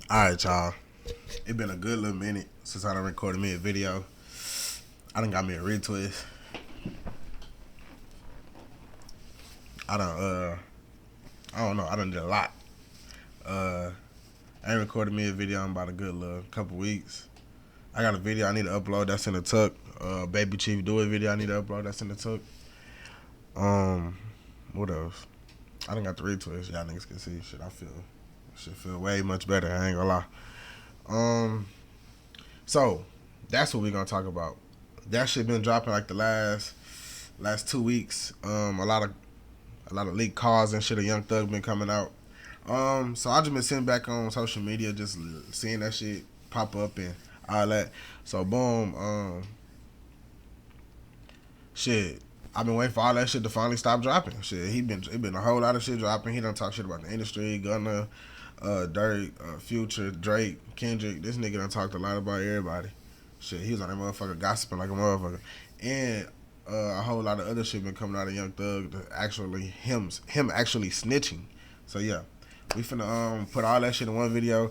Alright, y'all. It been a good little minute since I done recorded me a video. I done got me a retwist. I done, I don't know, I done did a lot. I ain't recorded me a video in about a good little couple weeks. I got a video I need to upload that's in the tuck. Baby Chief Do It video I need to upload that's in the tuck. What else? I done got the retwist. Y'all niggas can see shit. Shit feel way much better. I ain't gonna lie. So that's what we gonna talk about. That shit been dropping like the last 2 weeks. A lot of leaked cars and shit of Young Thug been coming out. So I just been sitting back on social media, just seeing that shit pop up and all that. So boom, shit. I've been waiting for all that shit to finally stop dropping. Shit, it been a whole lot of shit dropping. He done talk shit about the industry, Gunna, Dirk, Future, Drake, Kendrick. This nigga done talked a lot about everybody. Shit, he was on that motherfucker gossiping like a motherfucker. And a whole lot of other shit been coming out of Young Thug, him actually snitching. So yeah, we finna put all that shit in one video.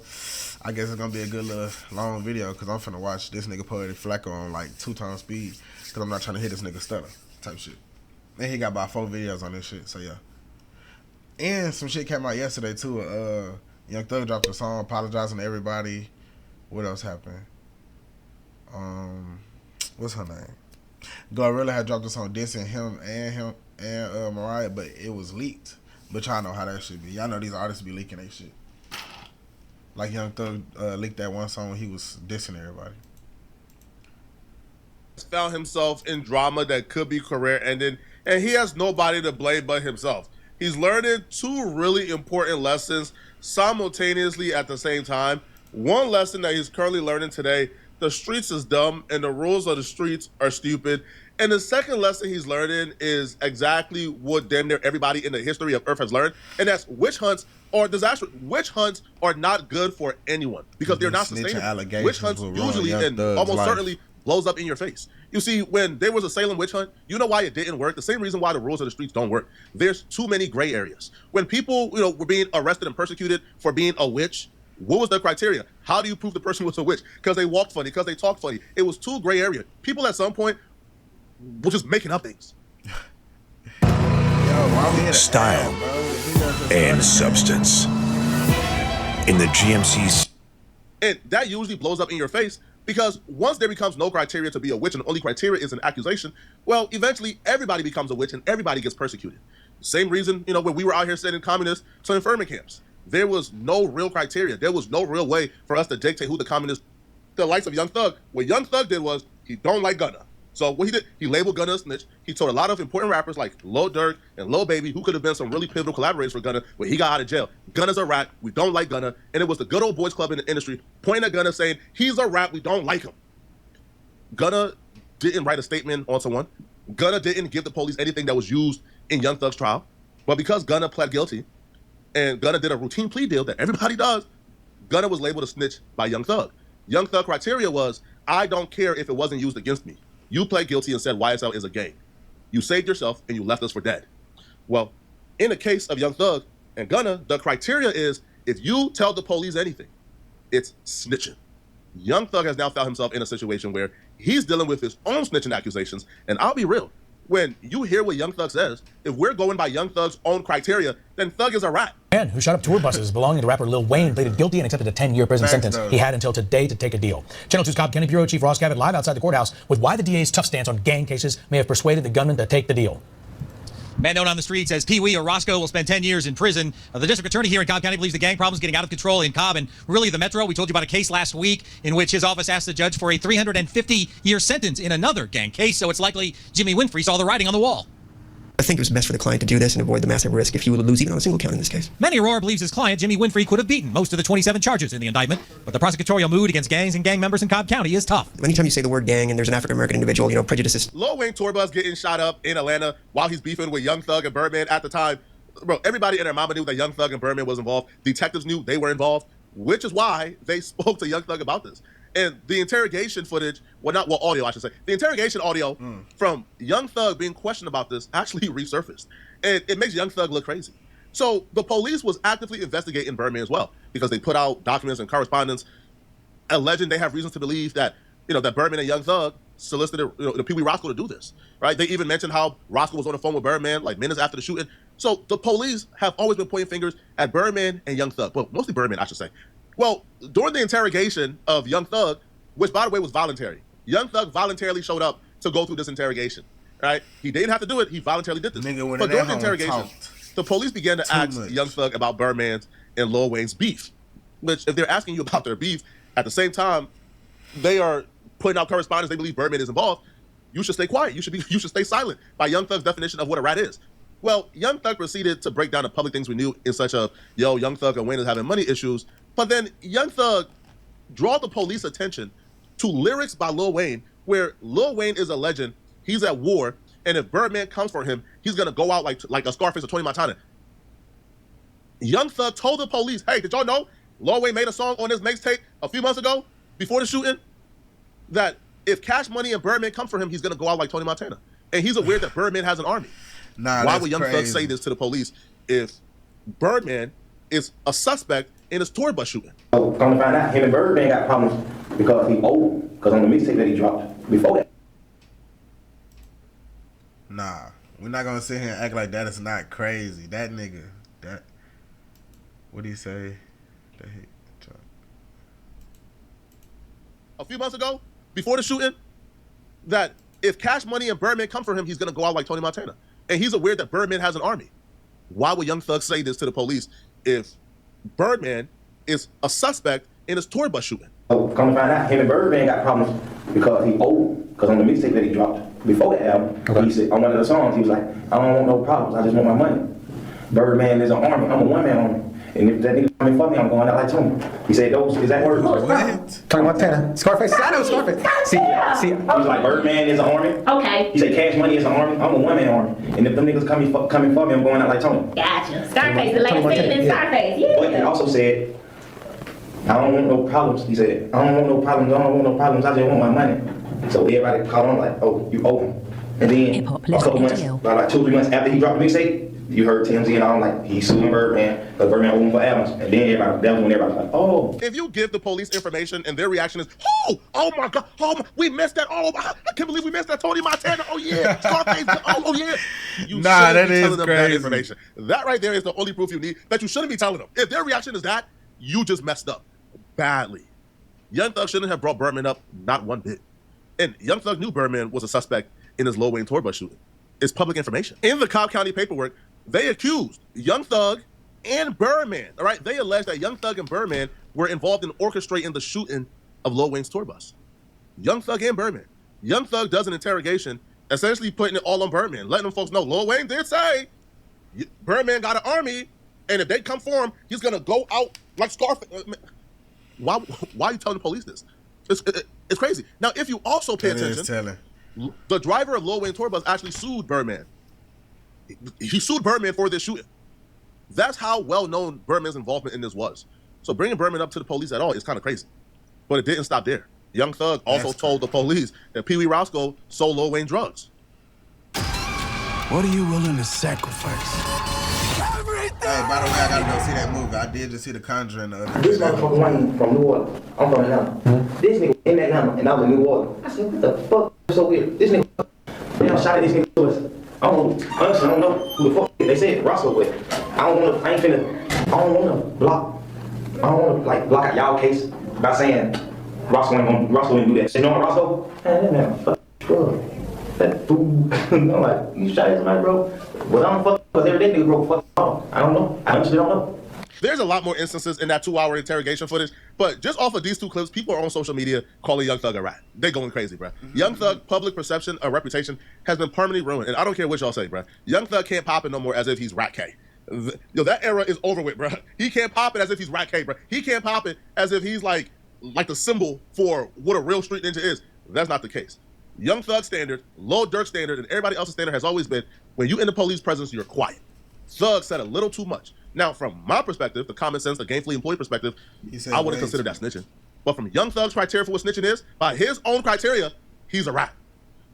I guess it's gonna be a good little long video because I'm finna watch this nigga put Flacco on like 2 times speed because I'm not trying to hit this nigga stutter type shit. And he got about 4 videos on this shit. So yeah. And some shit came out yesterday too. Young Thug dropped a song apologizing to everybody. What else happened? What's her name? Glorilla had dropped a song dissing him and Mariah, but it was leaked. But y'all know how that shit be. Y'all know these artists be leaking their shit. Like Young Thug leaked that one song when he was dissing everybody. Found himself in drama that could be career ending, and he has nobody to blame but himself. He's learning 2 really important lessons simultaneously at the same time. One lesson that he's currently learning today: the streets is dumb and the rules of the streets are stupid. And the second lesson he's learning is exactly what damn near everybody in the history of Earth has learned, and that's witch hunts are disastrous. Witch hunts are not good for anyone because they're not sustainable. Witch hunts usually and almost certainly blows up in your face. You see, when there was a Salem witch hunt, you know why it didn't work? The same reason why the rules of the streets don't work. There's too many gray areas. When people, were being arrested and persecuted for being a witch, what was the criteria? How do you prove the person was a witch? Because they walked funny, because they talked funny. It was too gray area. People at some point were just making up things. Style and substance in the GMC's. And that usually blows up in your face because once there becomes no criteria to be a witch and the only criteria is an accusation, well, eventually everybody becomes a witch and everybody gets persecuted. Same reason, when we were out here sending communists to internment camps. There was no real criteria. There was no real way for us to dictate who the communists, the likes of Young Thug. What Young Thug did was he don't like Gunna. So what he did, he labeled Gunna a snitch. He told a lot of important rappers like Lil Durk and Lil Baby, who could have been some really pivotal collaborators for Gunna when he got out of jail. Gunna's a rat. We don't like Gunna. And it was the good old boys club in the industry pointing at Gunna saying, he's a rat. We don't like him. Gunna didn't write a statement on someone. Gunna didn't give the police anything that was used in Young Thug's trial. But because Gunna pled guilty and Gunna did a routine plea deal that everybody does, Gunna was labeled a snitch by Young Thug. Young Thug criteria was, I don't care if it wasn't used against me. You pled guilty and said YSL is a gang. You saved yourself and you left us for dead. Well, in the case of Young Thug and Gunna, the criteria is if you tell the police anything, it's snitching. Young Thug has now found himself in a situation where he's dealing with his own snitching accusations. And I'll be real, when you hear what Young Thug says, if we're going by Young Thug's own criteria, then Thug is a rat. Man who shot up tour buses belonging to rapper Lil Wayne pleaded guilty and accepted a 10-year prison sentence. He had until today to take a deal. Channel 2's Cobb County Bureau Chief Ross Gavitt live outside the courthouse with why the DA's tough stance on gang cases may have persuaded the gunman to take the deal. Man known on the street says Pee Wee or Roscoe will spend 10 years in prison. The district attorney here in Cobb County believes the gang problem is getting out of control in Cobb and really the metro. We told you about a case last week in which his office asked the judge for a 350-year sentence in another gang case. So it's likely Jimmy Winfrey saw the writing on the wall. I think it was best for the client to do this and avoid the massive risk if he would lose even on a single count in this case. Manny Aurora believes his client, Jimmy Winfrey, could have beaten most of the 27 charges in the indictment, but the prosecutorial mood against gangs and gang members in Cobb County is tough. Anytime you say the word gang and there's an African-American individual, prejudices. Lil Wayne tour bus getting shot up in Atlanta while he's beefing with Young Thug and Birdman at the time. Bro, everybody and their mama knew that Young Thug and Birdman was involved. Detectives knew they were involved, which is why they spoke to Young Thug about this. And the interrogation footage, audio, I should say. The interrogation audio from Young Thug being questioned about this actually resurfaced. And it makes Young Thug look crazy. So the police was actively investigating Birdman as well because they put out documents and correspondence alleging they have reasons to believe that, that Birdman and Young Thug solicited, the Pee Wee Roscoe to do this, right? They even mentioned how Roscoe was on the phone with Birdman like minutes after the shooting. So the police have always been pointing fingers at Birdman and Young Thug. Well, mostly Birdman, I should say. Well, during the interrogation of Young Thug, which by the way was voluntary, Young Thug voluntarily showed up to go through this interrogation, right? He didn't have to do it. He voluntarily did this. But during the interrogation, the police began to ask Young Thug about Birdman's and Lil Wayne's beef, which if they're asking you about their beef, at the same time, they are putting out correspondence. They believe Birdman is involved. You should stay quiet. You should stay silent by Young Thug's definition of what a rat is. Well, Young Thug proceeded to break down the public things we knew in such a, Young Thug and Wayne is having money issues. But then Young Thug draw the police attention to lyrics by Lil Wayne, where Lil Wayne is a legend. He's at war, and if Birdman comes for him, he's gonna go out like a Scarface or Tony Montana. Young Thug told the police, "Hey, did y'all know Lil Wayne made a song on his mixtape a few months ago before the shooting that if Cash Money and Birdman come for him, he's gonna go out like Tony Montana, and he's aware that Birdman has an army." Why would Young Thug say this to the police if Birdman is a suspect in his tour bus shooting? So come to find out, him and Birdman got problems because he old. Because on the mixtape that he dropped before that. Nah, we're not gonna sit here and act like that is not crazy. That nigga, what did he say? A few months ago, before the shooting, that if Cash Money and Birdman come for him, he's gonna go out like Tony Montana, and he's aware that Birdman has an army. Why would Young Thug say this to the police if Birdman is a suspect in his tour bus shooting? So come to find out, him and Birdman got problems because he old. Because on the mixtape that he dropped before the album, he said on one of the songs, he was like, "I don't want no problems, I just want my money." Birdman is an army, I'm a one-man army. And if that nigga coming for me, I'm going out like Tony. He said those exact words. What? Tony Montana. Scarface. I know Scarface. See. He was like, Birdman is an army. Okay. He said Cash Money is an army. I'm a one-man army. And if them niggas coming for me, I'm going out like Tony. Gotcha. Scarface, the last statement in Scarface. Yeah. But he also said, I don't want no problems. He said, I don't want no problems. I don't want no problems. I just want my money. So everybody caught on like, oh, you owe him. And then a couple months, like 2 or 3 months after he dropped the mixtape, you heard TMZ and all like he's suing Birdman, because Birdman owed him for albums. And then that was when everybody was like, oh. If you give the police information and their reaction is, oh my God, we missed that. Oh, I can't believe we missed that Tony Montana. Oh yeah, Scarface. Oh yeah. You shouldn't be telling them that information. That right there is the only proof you need that you shouldn't be telling them. If their reaction is that, you just messed up badly. Young Thug shouldn't have brought Birdman up, not one bit. And Young Thug knew Birdman was a suspect in his Lil Wayne tour bus shooting. It's public information. In the Cobb County paperwork, they accused Young Thug and Birdman, all right? They alleged that Young Thug and Birdman were involved in orchestrating the shooting of Lil Wayne's tour bus. Young Thug and Birdman. Young Thug does an interrogation, essentially putting it all on Birdman, letting them folks know Lil Wayne did say Birdman got an army, and if they come for him, he's gonna go out like Scarface. Why are you telling the police this? It's crazy. Now, if you also pay attention, the driver of Lil Wayne tour bus actually sued Birdman. He sued Birdman for this shooting. That's how well known Birdman's involvement in this was. So bringing Birdman up to the police at all is kind of crazy. But it didn't stop there. Young Thug also told the police that Pee Wee Roscoe sold Lil Wayne drugs. What are you willing to sacrifice? Hey, by the way, I gotta go see that movie. I did just see The Conjuring the other day. This motherfucker Wayne from New Orleans. I'm from Atlanta. This nigga in Atlanta, and I was in New Orleans. I said, what the fuck? That's so weird. This nigga, damn, shot at this nigga to us. Honestly, I don't know who the fuck they said Roscoe with. I don't wanna block out y'all case by saying Roscoe didn't do that. Say, no, Roscoe? Man, that man, fuck, bro. That fool. I'm like, you shot at somebody, bro? Well, I don't fuck, because every day nigga broke fuck off. I don't know. I honestly don't know. There's a lot more instances in that 2-hour interrogation footage, but just off of these 2 clips, people are on social media calling Young Thug a rat. They going crazy, bro. Young Thug public perception or reputation has been permanently ruined, and I don't care what y'all say, bro. Young Thug can't pop it no more as if he's Rat K. That era is over with, bro. He can't pop it as if he's Rat K, bro. He can't pop it as if he's like the symbol for what a real street ninja is. That's not the case. Young Thug standard, Lil Durk standard, and everybody else's standard has always been, when you in the police presence, you're quiet. Thug said a little too much. Now, from my perspective, the common sense, the gainfully employed perspective, I wouldn't consider that snitching. But from Young Thug's criteria for what snitching is, by his own criteria, he's a rat.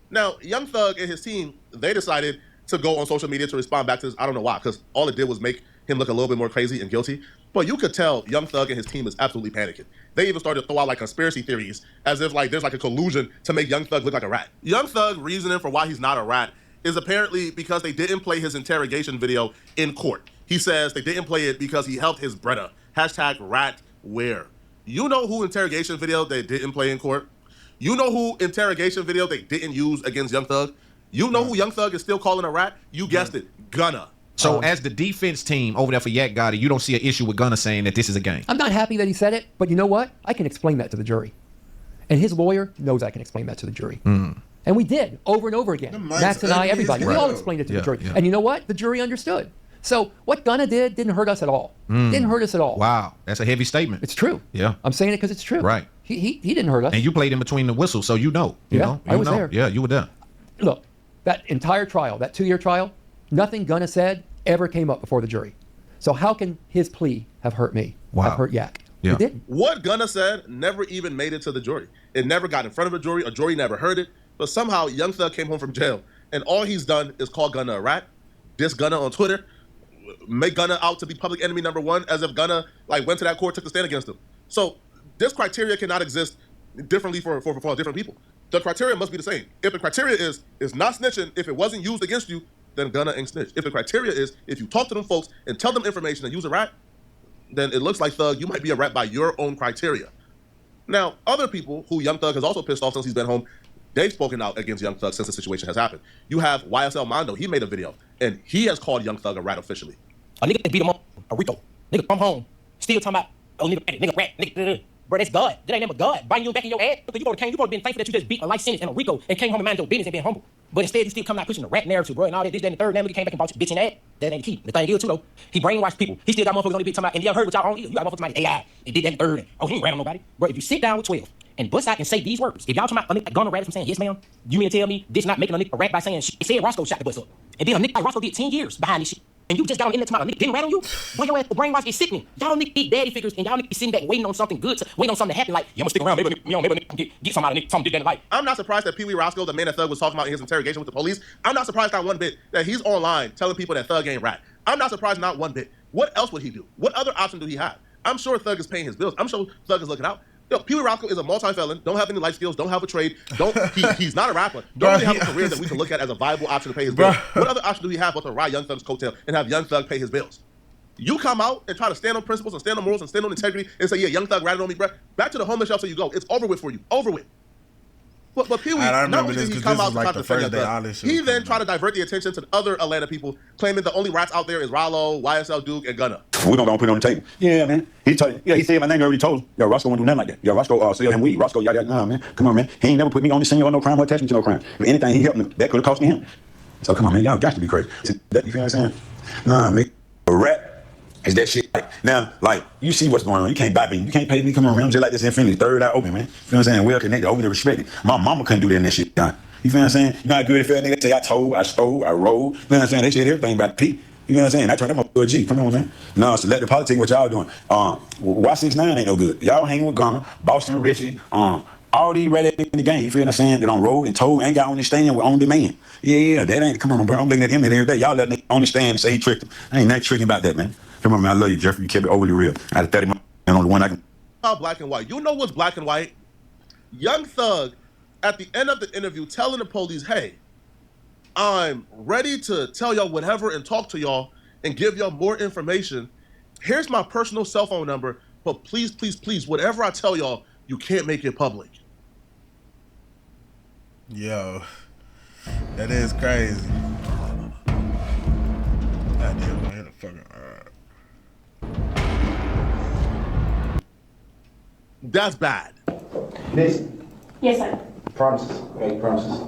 Now, Young Thug and his team, they decided to go on social media to respond back to this. I don't know why, because all it did was make him look a little bit more crazy and guilty. But you could tell Young Thug and his team is absolutely panicking. They even started to throw out like conspiracy theories as if like there's like a collusion to make Young Thug look like a rat. Young Thug reasoning for why he's not a rat is apparently because they didn't play his interrogation video in court. He says they didn't play it because he helped his brother. #ratware. You know who interrogation video they didn't play in court? You know who interrogation video they didn't use against Young Thug? You know who Young Thug is still calling a rat? You guessed it, Gunna. So as the defense team over there for Yak Gotti, you don't see an issue with Gunna saying that this is a game? I'm not happy that he said it, but you know what? I can explain that to the jury. And his lawyer knows I can explain that to the jury. And we did, over and over again. Max and I, everybody. We all explained it to the jury. And you know what? The jury understood. So what Gunna did didn't hurt us at all. Didn't hurt us at all. Wow, that's a heavy statement. It's true. Yeah. I'm saying it because it's true. Right. He didn't hurt us. And you played in between the whistles, so you know. You know? I was there. Yeah, you were there. Look, that entire trial, that 2-year trial, nothing Gunna said ever came up before the jury. So how can his plea have hurt me? Wow. Have hurt Yak? Yeah. It didn't. What Gunna said never even made it to the jury. It never got in front of a jury never heard it, but somehow Young Thug came home from jail, and all he's done is call Gunna a rat, diss Gunna on Twitter, make Gunna out to be public enemy number one, as if Gunna like went to that court, took the stand against him. So this criteria cannot exist differently for different people. The criteria must be the same. If the criteria is not snitching, if it wasn't used against you, then Gunna ain't snitch. If the criteria is if you talk to them folks and tell them information and use a rat, then it looks like Thug, you might be a rat by your own criteria. Now, other people who Young Thug has also pissed off since he's been home, they've spoken out against Young Thug since the situation has happened. You have YSL Mondo, he made a video, and he has called Young Thug a rat officially. A nigga beat him up, a Rico. Nigga come home, still talking about, oh nigga rat, nigga. Bro, that's God. That ain't never God. Biting you back in your ass. You probably been thankful that you just beat a life sentence and a Rico and came home and minded your business and been humble. But instead, you still coming out pushing the rat narrative, bro, and all this, that, and the third. Now he came back and bought your bitch in that. That ain't the key. The thing is, too, though, he brainwashed people. He still got motherfuckers on the bitch talking about, and y'all heard what y'all on ear. You got motherfuckers talking about AI. They did that in the third. Oh, he ain't rat on nobody. Bro, if you sit down with 12 and bust out and say these words, if y'all talking about a nigga Gunna rat from saying, yes, ma'am, you mean to tell me this not making a nigga a rat by saying, it said Roscoe shot the bus up. And then a nigga like Roscoe did 10 years behind this shit. And you just got on internet tomorrow, nigga didn't rat on you? Boy, your ass, the brainwash is sickening. Y'all niggas eat daddy figures, and y'all niggas be sitting back waiting on something good, waiting on something to happen. Like, yeah, I'm gonna stick around, maybe get somebody, something did that in life. I'm not surprised that Pee Wee Roscoe, the man that Thug was talking about in his interrogation with the police, I'm not surprised not one bit that he's online telling people that Thug ain't rat. I'm not surprised not one bit. What else would he do? What other option do he have? I'm sure Thug is paying his bills. I'm sure Thug is looking out. Yo, Pee Wee Roscoe is a multi-felon, don't have any life skills, don't have a trade, he's not a rapper, don't really have a career that we can look at as a viable option to pay his bills. What other option do we have but to ride Young Thug's coattail and have Young Thug pay his bills? You come out and try to stand on principles and stand on morals and stand on integrity and say, yeah, Young Thug ratted on me, bro. Back to the homeless shelter you go. It's over with for you. Over with. But Pee Wee, not only did he come out to try to defend Young Thug, he then tried to divert the attention to other Atlanta people, claiming the only rats out there is Rollo, YSL Duke, and Gunna. We're gonna put it on the table. Yeah, man. He said my name already told him. Yo, Roscoe won't do nothing like that. Yo, Roscoe sell him weed. Roscoe, yada, nah, man. Come on, man. He ain't never put me on the scene or no crime or attach me to no crime. If anything, he helped me. That could have cost me him. So come on, man. Y'all got to be crazy. You feel what I'm saying? Nah, man. A rat is that shit. Now, like, you see what's going on. You can't buy me. You can't pay me. Come on, man. I'm just like this infinity. Third eye open, man. You feel what I'm saying? Well connected, overly respected. My mama couldn't do that in that shit. You feel what I'm saying? You know how good it felt, nigga? They say I told, I stole, I rolled. You know what I'm saying? They said everything about the P. You know what I'm saying? I turned them up to a G. Come on, man. No, so let the politics what y'all doing. Y69 ain't no good. Y'all hanging with Gunna, Boston Richie, all these red in the game. You feel what I'm saying? That on road and told ain't got on the stand with on demand. Yeah, that ain't, come on, bro. I'm looking at him every day. Y'all let nigga on the stand and say he tricked him. I ain't nothing tricking about that, man. Come on, man. I love you, Jeffrey. You kept it overly real. Out of 30 months, and on the one I can. Black and white. You know what's black and white? Young Thug, at the end of the interview, telling the police, hey, I'm ready to tell y'all whatever and talk to y'all and give y'all more information. Here's my personal cell phone number, but please, please, please, whatever I tell y'all, you can't make it public. Yo, that is crazy. God damn, I hit a fucking That's bad. Listen. Yes, sir. Promises. Make promises.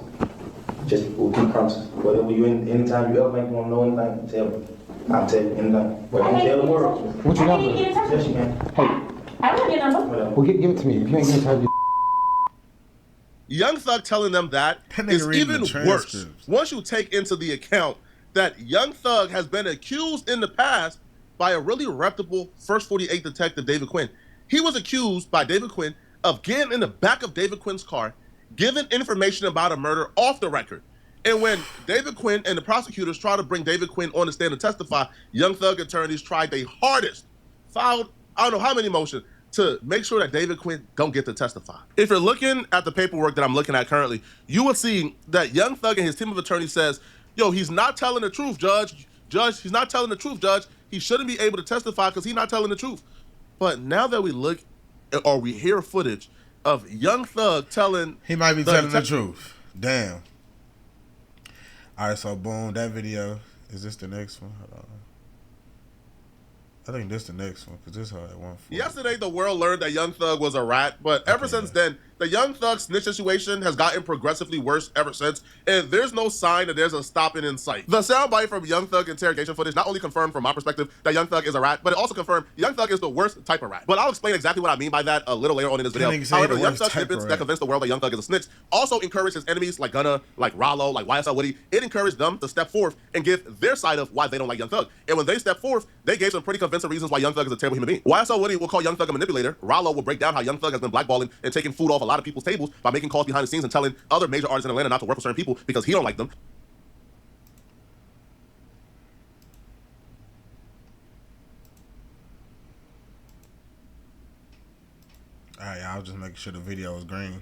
Just we'll keep promises. Whatever you anytime you ever make want to know anything, tell me. I'll tell you anything. Whatever you tell the world. What's your number? Yes, you can. Hey. I don't have your number. Whatever. Well, give it to me. If you ain't gonna tell you. Young Thug telling them that is even worse once you take into the account that Young Thug has been accused in the past by a really reputable First 48 detective, David Quinn. He was accused by David Quinn of getting in the back of David Quinn's car, giving information about a murder off the record. And when David Quinn and the prosecutors tried to bring David Quinn on the stand to testify, Young Thug attorneys tried their hardest, filed I don't know how many motions to make sure that David Quinn don't get to testify. If you're looking at the paperwork that I'm looking at currently, you will see that Young Thug and his team of attorneys says, yo, he's not telling the truth, Judge. Judge, he's not telling the truth, Judge. He shouldn't be able to testify because he's not telling the truth. But now that we look or we hear footage of Young Thug telling... He might be telling the truth. Damn. All right, so boom, that video. Is this the next one? Hold on. I think this the next one, because this is how it went. Yesterday, the world learned that Young Thug was a rat, but ever since then, the Young Thug snitch situation has gotten progressively worse ever since, and there's no sign that there's a stopping in sight. The soundbite from Young Thug interrogation footage not only confirmed from my perspective that Young Thug is a rat, but it also confirmed Young Thug is the worst type of rat. But I'll explain exactly what I mean by that a little later on in this video. However, Young Thug snippets that convince the world that Young Thug is a snitch also encourage his enemies like Gunna, like Rollo, like YSL Woody. It encouraged them to step forth and give their side of why they don't like Young Thug. And when they step forth, they gave some pretty convincing reasons why Young Thug is a terrible human being. YSL Woody will call Young Thug a manipulator. Rollo will break down how Young Thug has been blackballing and taking food off a lot of people's tables by making calls behind the scenes and telling other major artists in Atlanta not to work with certain people because he don't like them. Alright, I was just making sure the video was green.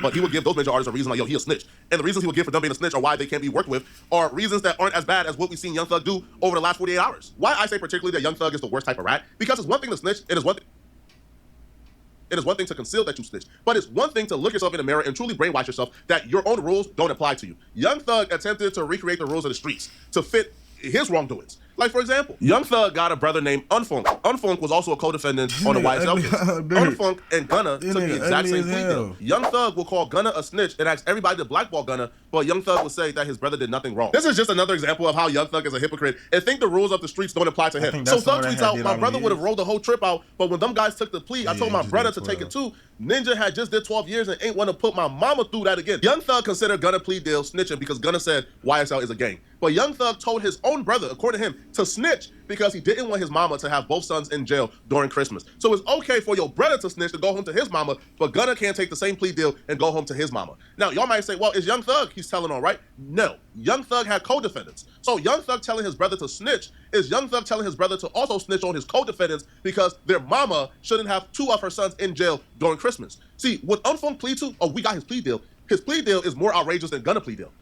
But he would give those major artists a reason like, yo, he a snitch. And the reasons he would give for them being a snitch or why they can't be worked with are reasons that aren't as bad as what we've seen Young Thug do over the last 48 hours. Why I say particularly that Young Thug is the worst type of rat? Because it's one thing to snitch, it is one thing to conceal that you snitch, but it's one thing to look yourself in the mirror and truly brainwash yourself that your own rules don't apply to you. Young Thug attempted to recreate the rules of the streets to fit his wrongdoings. Like, for example, Young Thug got a brother named Unfunk. Unfunk was also a co-defendant on the YSL case. Unfunk and Gunna took the exact same plea deal. Young Thug will call Gunna a snitch and ask everybody to blackball Gunna, but Young Thug will say that his brother did nothing wrong. This is just another example of how Young Thug is a hypocrite and think the rules of the streets don't apply to him. So Thug tweets out, my brother would have rolled the whole trip out, but when them guys took the plea, I told my brother to take it too. Ninja had just did 12 years and ain't want to put my mama through that again. Young Thug considered Gunna plea deal snitching because Gunna said YSL is a gang. But Young Thug told his own brother, according to him, to snitch because he didn't want his mama to have both sons in jail during Christmas. So it's okay for your brother to snitch to go home to his mama, but Gunna can't take the same plea deal and go home to his mama. Now, y'all might say, well, it's Young Thug he's telling on, right? No. Young Thug had co-defendants. So Young Thug telling his brother to snitch is Young Thug telling his brother to also snitch on his co-defendants because their mama shouldn't have two of her sons in jail during Christmas. See, what Unfunk plead to, oh, we got his plea deal. His plea deal is more outrageous than Gunna plea deal.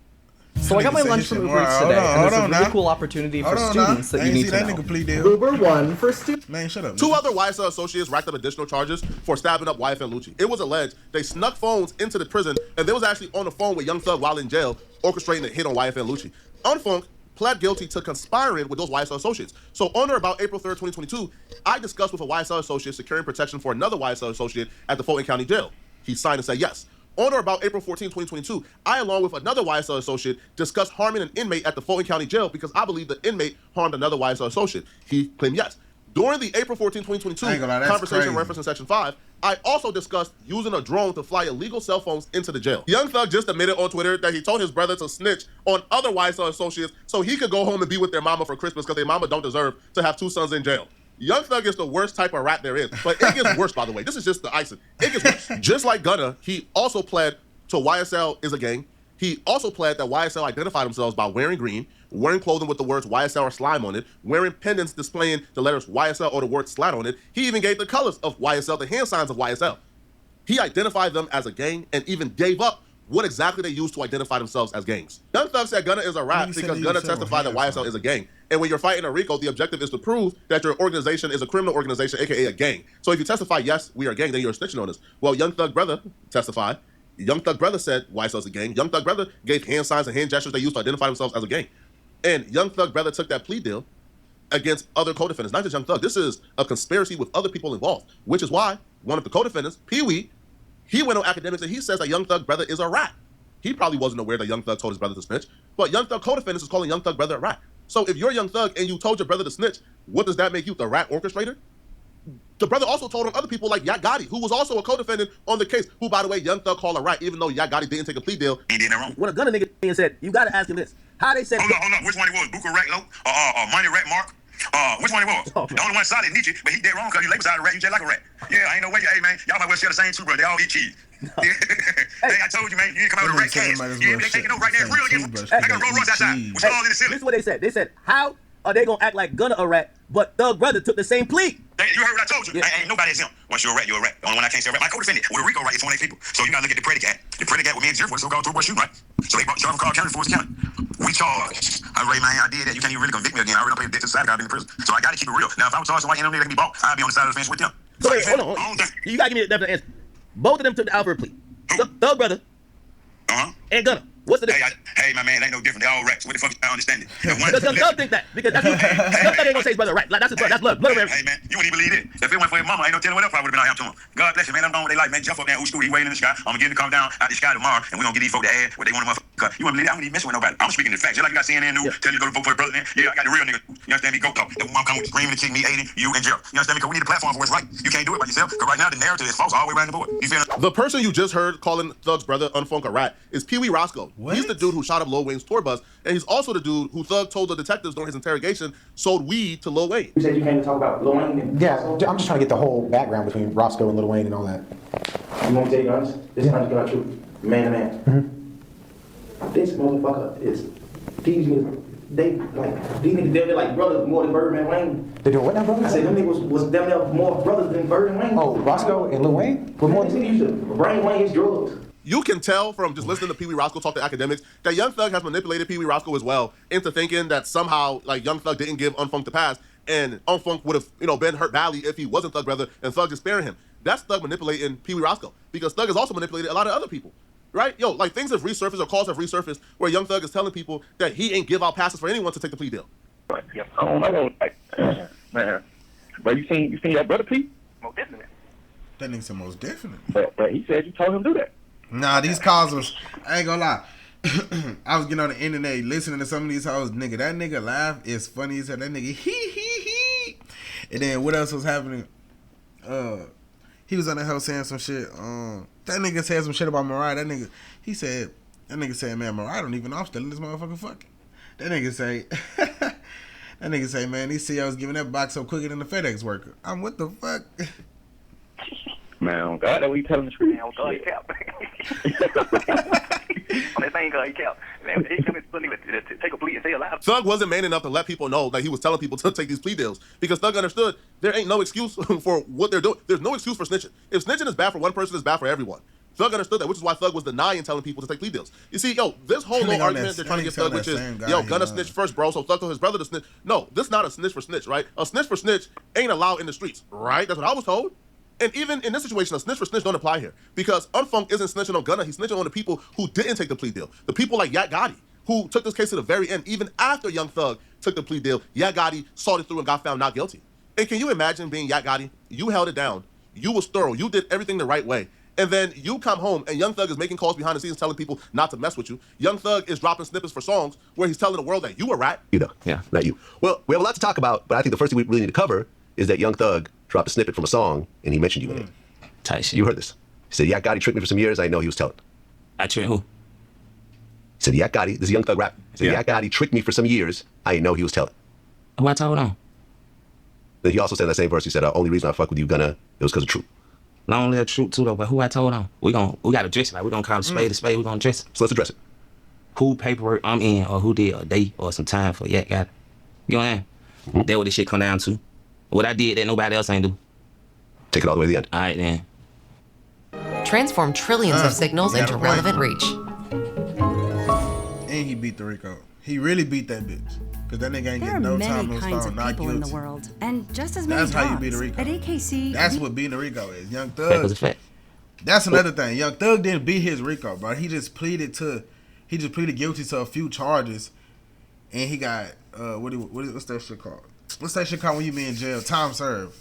So I got my lunch from Uber Eats today, and there's a really cool opportunity for students that you need to know. Uber One for students. Man, shut up. Two other YSL associates racked up additional charges for stabbing up YFN Lucci. It was alleged they snuck phones into the prison, and they was actually on the phone with Young Thug while in jail, orchestrating a hit on YFN Lucci. Unfunk pled guilty to conspiring with those YSL associates. So on or about April 3rd, 2022, I discussed with a YSL associate securing protection for another YSL associate at the Fulton County Jail. He signed and said yes. On or about April 14, 2022, I, along with another YSL associate, discussed harming an inmate at the Fulton County Jail because I believe the inmate harmed another YSL associate. He claimed yes. During the April 14, 2022 conversation referenced in Section 5, I also discussed using a drone to fly illegal cell phones into the jail. Young Thug just admitted on Twitter that he told his brother to snitch on other YSL associates so he could go home and be with their mama for Christmas because their mama don't deserve to have two sons in jail. Young Thug is the worst type of rat there is, but it gets worse, by the way. This is just the icing. It gets worse. Just like Gunna, he also pled to YSL is a gang. He also pled that YSL identified themselves by wearing green, wearing clothing with the words YSL or slime on it, wearing pendants displaying the letters YSL or the word slat on it. He even gave the colors of YSL, the hand signs of YSL. He identified them as a gang and even gave up what exactly they used to identify themselves as gangs. Young Thug said Gunna is a rat because Gunna testified that YSL is a gang. And when you're fighting a RICO, the objective is to prove that your organization is a criminal organization, aka a gang. So if you testify, yes, we are a gang, then you're snitching on us. Well, Young Thug brother testified. Young Thug brother said YSL is a gang. Young Thug brother gave hand signs and hand gestures they used to identify themselves as a gang. And Young Thug brother took that plea deal against other co-defendants, not just Young Thug. This is a conspiracy with other people involved, which is why one of the co-defendants, Pee Wee, he went on academics and he says that Young Thug brother is a rat. He probably wasn't aware that Young Thug told his brother to snitch, but Young Thug co-defendants is calling Young Thug brother a rat. So if you're Young Thug and you told your brother to snitch, what does that make you, the rat orchestrator? The brother also told on other people like Yak Gotti, who was also a co-defendant on the case, who, by the way, Young Thug called a rat, even though Yak Gotti didn't take a plea deal. He did that wrong. When a Gunna nigga and said, you gotta ask him this. How they said... Hold on. Which one it was? Buka Rat Low? Or Money Rat Mark? Which one it was? The only one solid Nietzsche, but he dead wrong because you label side a rat, you just like a rat. Yeah, I ain't no way. Hey man, y'all might well share the same toothbrush. They all eat cheese. Hey, I told you, man, you ain't come out with a rat cast. Yeah, they taking over right there. It's real again. I got a Rolls Royce outside. What's all in the ceiling? This is what they said. They said, how are they gonna act like Gunna a rat, but Thug Brother took the same plea? You heard what I told you. Yeah. Ain't nobody exempt. Once you're a rat, you're a rat. The only one I can't say a rat. My co-defendant with a RICO right is 28 people. So you gotta look at the predicate. The predicate with me and Jerry was so-called three-boy shooting right. So they brought Jarvis Carl County, Forest County. We charged. I raised my hand, I did that. You can't even really convict me again. I already paid the debt to society. I've been in prison. So I gotta keep it real. Now if I was charged with white enemy that can be bought, I'd be on the side of the fence with them. So wait, hold on. You gotta give me a definite answer. Both of them took the Alfred plea. Thug Brother and Gunna. What's the difference? Hey, my man, ain't no different. They all rats. What the fuck you understand it? Because Thug think that. Because that's what Thug ain't gonna say his brother a rat. Like, that's his blood. That's blood. Blood of Hey, man, you wouldn't even believe it. If it went for his mama, ain't no telling what else I would have been out here to him. God bless you, man. I'm going with their life, man. Jump up there in Ooh, he waiting in the sky. I'm gonna get him to come down out the sky tomorrow, and we're gonna get these folk to add what they want to motherfucker. You wouldn't believe it. I don't even mess with nobody. I'm speaking the facts. Just like you got CNN News telling you to go to vote for the president. Yeah, I got the real nigga. You understand me? Go talk. That mom come with screaming and kicking me, Aiden, you and Gerald. You understand me? Because we need a platform for what's right. You can't do it by yourself. Because right now the narrative is false all the way around the board. You feel The person you just heard calling Thug's brother Unfunk a rat is Pee Wee Roscoe. What? He's the dude who shot up Lil Wayne's tour bus, and he's also the dude who Thug told the detectives during his interrogation sold weed to Lil Wayne. You said you came to talk about Lil Wayne? Yeah, I'm just trying to get the whole background between Roscoe and Lil Wayne and all that. You want me to tell you honest? This is honest about truth. Man to man. This motherfucker is, these niggas, these niggas, they're like brothers more than Bird and Wayne. They're doing what now, brother? I said them niggas was damn near more brothers than Bird and Wayne. Oh, Roscoe and Lil Wayne? What more? These niggas used to bring Wayne his drugs. You can tell from just listening to Pee Wee Roscoe talk to academics that Young Thug has manipulated Pee Wee Roscoe as well into thinking that somehow like Young Thug didn't give Unfunk the pass, and Unfunk would have been hurt badly if he wasn't Thug brother and Thug just sparing him. That's Thug manipulating Pee Wee Roscoe, because Thug has also manipulated a lot of other people. Right? Yo, like things have resurfaced or calls have resurfaced where Young Thug is telling people that he ain't give out passes for anyone to take the plea deal. I don't like, man. But you seen your brother Pete? Most definitely. That nigga said most definitely. But he said you told him to do that. Nah, these calls was, I ain't gonna lie. I was getting on the internet listening to some of these hoes. Nigga, that nigga laugh is funny as hell. That nigga hee. And then what else was happening? He was on the hell saying some shit. That nigga said some shit about Mariah. That nigga said, man, Mariah don't even know I'm still in this motherfucker fucking. That nigga say, man, these CEOs giving that box so quicker than the FedEx worker. I'm what the fuck? Man, God, that what you telling the truth. Man, God, he cap. On that thing, God, he cap. Man, he coming to take a plea and say it loud. Thug wasn't man enough to let people know that he was telling people to take these plea deals, because Thug understood there ain't no excuse for what they're doing. There's no excuse for snitching. If snitching is bad for one person, it's bad for everyone. Thug understood that, which is why Thug was denying telling people to take plea deals. You see, yo, this whole little argument they're trying to get Thug, which is, yo, Gunna snitch first, bro, so Thug told his brother to snitch. No, this is not a snitch for snitch, right? A snitch for snitch ain't allowed in the streets, right? That's what I was told. And even in this situation, a snitch for snitch don't apply here, because Unfunk isn't snitching on Gunna. He's snitching on the people who didn't take the plea deal. The people like Yak Gotti, who took this case to the very end. Even after Young Thug took the plea deal, Yak Gotti saw it through and got found not guilty. And can you imagine being Yak Gotti? You held it down. You was thorough. You did everything the right way. And then you come home and Young Thug is making calls behind the scenes telling people not to mess with you. Young Thug is dropping snippets for songs where he's telling the world that you a rat. You know, yeah, not you. Well, we have a lot to talk about, but I think the first thing we really need to cover is that Young Thug dropped a snippet from a song and he mentioned you in it. Tight shit. You heard this. He said, Yak Gotti tricked me for some years. I know he was telling. I tricked who? He said, Yak Gotti, this is Young Thug rap. He said, Yak Gotti tricked me for some years. I know he was telling. Who I told on? Then he also said in that same verse, he said, only reason I fuck with you, Gunna, it was because of truth. Long live truth too though, but who I told on? We gotta address it. Like we gonna call a spade, we gonna address it. So let's address it. Who paperwork I'm in, or who did a day or some time for Yak Gotti. You know what I mean? That's what this shit come down to. What I did that nobody else ain't do. Take it all the way to the end. All right then. Transform trillions of signals into relevant reach. And he beat the Rico. He really beat that bitch. Because that nigga ain't getting no time, no stone, not guilty. In the world, and just as many That's how you beat a Rico. At AKC, that's what beating a Rico is. Young Thug. That's another thing. Young Thug didn't beat his Rico, bro. He just pleaded guilty to a few charges, and he got what's that shit called? What's that shit called when you be in jail? Time served.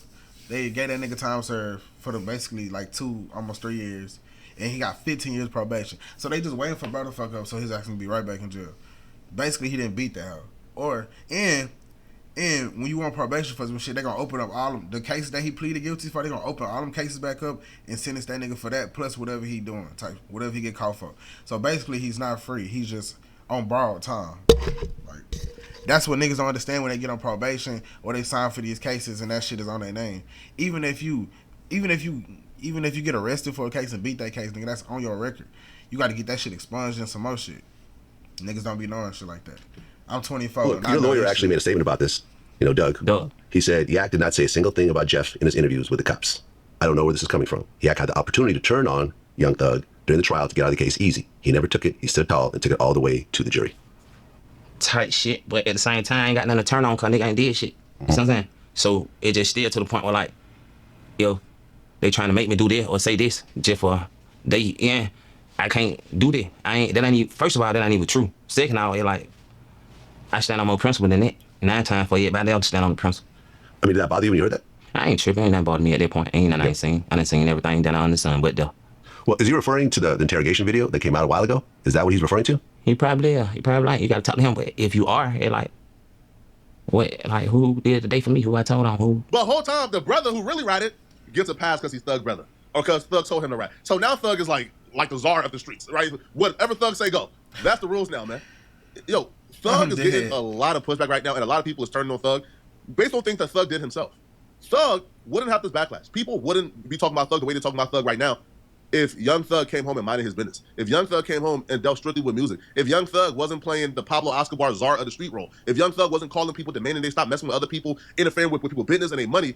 They gave that nigga time served for the basically like 2, almost 3 years, and he got 15 years probation. So they just waiting for bro to fuck up, so his ass gonna be right back in jail. Basically, he didn't beat that hoe. And when you on probation for some shit, they gonna open up all the cases that he pleaded guilty for. They gonna open all them cases back up and sentence that nigga for that plus whatever he doing, whatever he get caught for. So basically, he's not free. He's just on borrowed time. Like That's what niggas don't understand when they get on probation or they sign for these cases and that shit is on their name. Even if you get arrested for a case and beat that case, nigga, that's on your record. You got to get that shit expunged and some more shit. Niggas don't be knowing shit like that. I'm 24. Look, your lawyer actually made a statement about this. Doug. He said Yak did not say a single thing about Jeff in his interviews with the cops. I don't know where this is coming from. Yak had the opportunity to turn on Young Thug during the trial to get out of the case easy. He never took it. He stood tall and took it all the way to the jury. Tight shit, but at the same time, ain't got nothing to turn on because nigga ain't did shit. You know what I'm saying? So it just still to the point where like, yo, they trying to make me do this or say this just for I can't do that. First of all, that ain't even true. Second of all, like, I stand on more principle than that. And I ain't time for everybody else to stand on the principle. I mean, did that bother you when you heard that? I ain't tripping. Ain't nothing bothered me at that point. Ain't nothing I ain't seen. I done seen everything down under the sun but though. Well, is he referring to the interrogation video that came out a while ago? Is that what he's referring to? He probably is. He probably like, you gotta talk to him. But if you are, who did the day for me? Who I told on who? But whole time, the brother who really wrote it gets a pass because he's Thug brother. Or because Thug told him to write. So now Thug is like the czar of the streets, right? Whatever Thug say, go. That's the rules now, man. Yo, Thug is getting a lot of pushback right now, and a lot of people is turning on Thug based on things that Thug did himself. Thug wouldn't have this backlash. People wouldn't be talking about Thug the way they're talking about Thug right now if Young Thug came home and minded his business. If Young Thug came home and dealt strictly with music. If Young Thug wasn't playing the Pablo Escobar czar of the street role. If Young Thug wasn't calling people, demanding they stop messing with other people, interfering with people's business and their money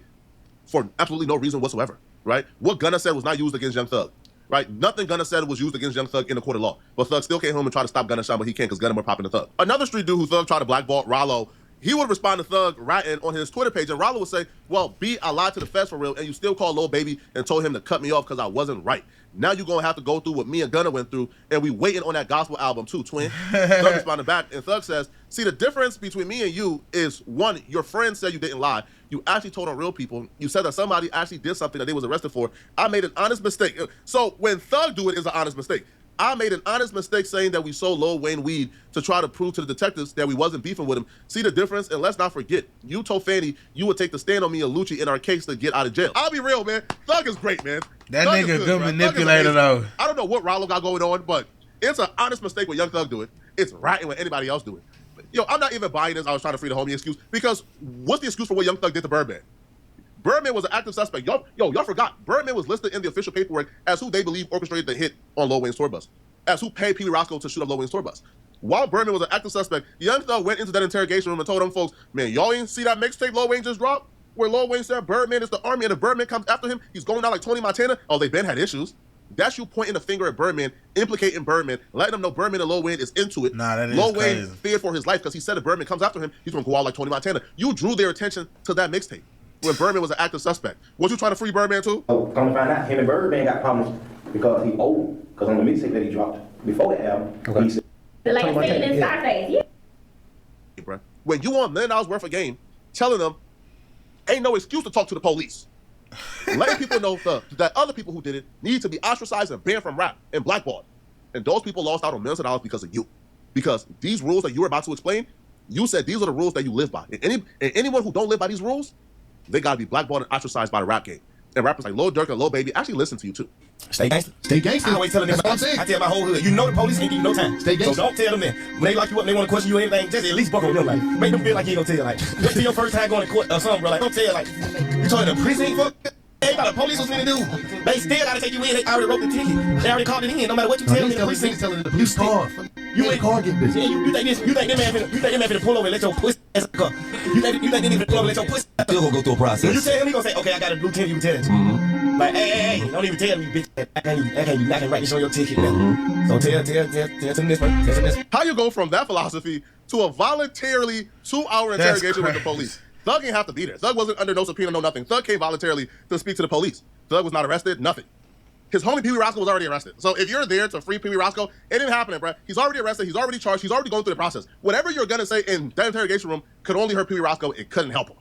for absolutely no reason whatsoever, right? What Gunna said was not used against Young Thug, right? Nothing Gunna said was used against Young Thug in the court of law. But Thug still came home and tried to stop Gunna shine, but he can't because Gunna more popping than Thug. Another street dude who Thug tried to blackball, Rollo, he would respond to Thug writing on his Twitter page, and Rollo would say, well, B, I lied to the feds for real, and you still called Lil Baby and told him to cut me off because I wasn't right. Now you're going to have to go through what me and Gunna went through, and we waiting on that gospel album too, twin. Thug responded back, and Thug says, see, the difference between me and you is, one, your friend said you didn't lie. You actually told on real people. You said that somebody actually did something that they was arrested for. I made an honest mistake. So when Thug do it, it's an honest mistake. I made an honest mistake saying that we sold Lil Wayne weed to try to prove to the detectives that we wasn't beefing with him. See the difference? And let's not forget, you told Fanny you would take the stand on me and Lucci in our case to get out of jail. I'll be real, man. Thug is great, man. That Thug nigga is good manipulator, though. I don't know what Rollo got going on, but it's an honest mistake when Young Thug do it. It's ratting when anybody else do it. Yo, I'm not even buying this. I was trying to free the homie excuse because what's the excuse for what Young Thug did to Birdman? Birdman was an active suspect. Y'all forgot. Birdman was listed in the official paperwork as who they believe orchestrated the hit on Lil Wayne's tour bus, as who paid Pee Wee Roscoe to shoot up Lil Wayne's tour bus. While Birdman was an active suspect, Young Thug went into that interrogation room and told them folks, man, y'all ain't see that mixtape Lil Wayne just dropped? Where Lil Wayne said Birdman is the army and if Birdman comes after him, he's going out like Tony Montana? Oh, they been had issues. That's you pointing the finger at Birdman, implicating Birdman, letting them know Birdman and Lil Wayne is into it. Nah, that is Lil crazy. Wayne feared for his life because he said if Birdman comes after him, he's going to go out like Tony Montana. You drew their attention to that mixtape when Birdman was an active suspect. Was you trying to free Birdman too? Oh, come to find out, him and Birdman got problems because he old. Because on the mixtape that he dropped before the album, he said, like a second in Scarface, yeah. Bruh. When you on $1 million worth of game, telling them ain't no excuse to talk to the police. Letting people know that other people who did it need to be ostracized and banned from rap and blackballed. And those people lost out on millions of dollars because of you. Because these rules that you were about to explain, you said these are the rules that you live by. And anyone who don't live by these rules, they gotta be blackballed and ostracized by the rap game. And rappers like Lil Durk and Lil Baby actually listen to you too. Stay gangster. Stay gangster. You always telling them. I tell my whole hood, you know the police ain't give you no time. Stay gangster. So don't tell them that. When they lock you up and they want to question you or anything, just at least buck on them. Like, make them feel like you ain't gonna tell. Like, what's your first time going to court or something, bro? Like, don't tell. Like, you told the prison ain't fuck. They got the police was finna do. They still gotta take you in. They already wrote the ticket. They already called it in. No matter what you tell them in the precinct. Telling the police car. You ain't car get busy. Yeah, you think that man finna pull over and let your pussy ass go. You think they need to pull over and let your pussy ass Still gonna go through a process. When you tell him, he gonna say, okay, I got a lieutenant, you can tell it to me. Like, hey, don't even tell me, bitch. I can't write this on your ticket, man. So tell to this person. How you go from that philosophy to a voluntarily 2-hour interrogation with the police? Thug ain't have to be there. Thug wasn't under no subpoena, no nothing. Thug came voluntarily to speak to the police. Thug was not arrested, nothing. His homie Pee Wee Roscoe was already arrested. So if you're there to free Pee Wee Roscoe, it didn't happen, bro. He's already arrested. He's already charged. He's already going through the process. Whatever you're going to say in that interrogation room could only hurt Pee Wee Roscoe. It couldn't help him.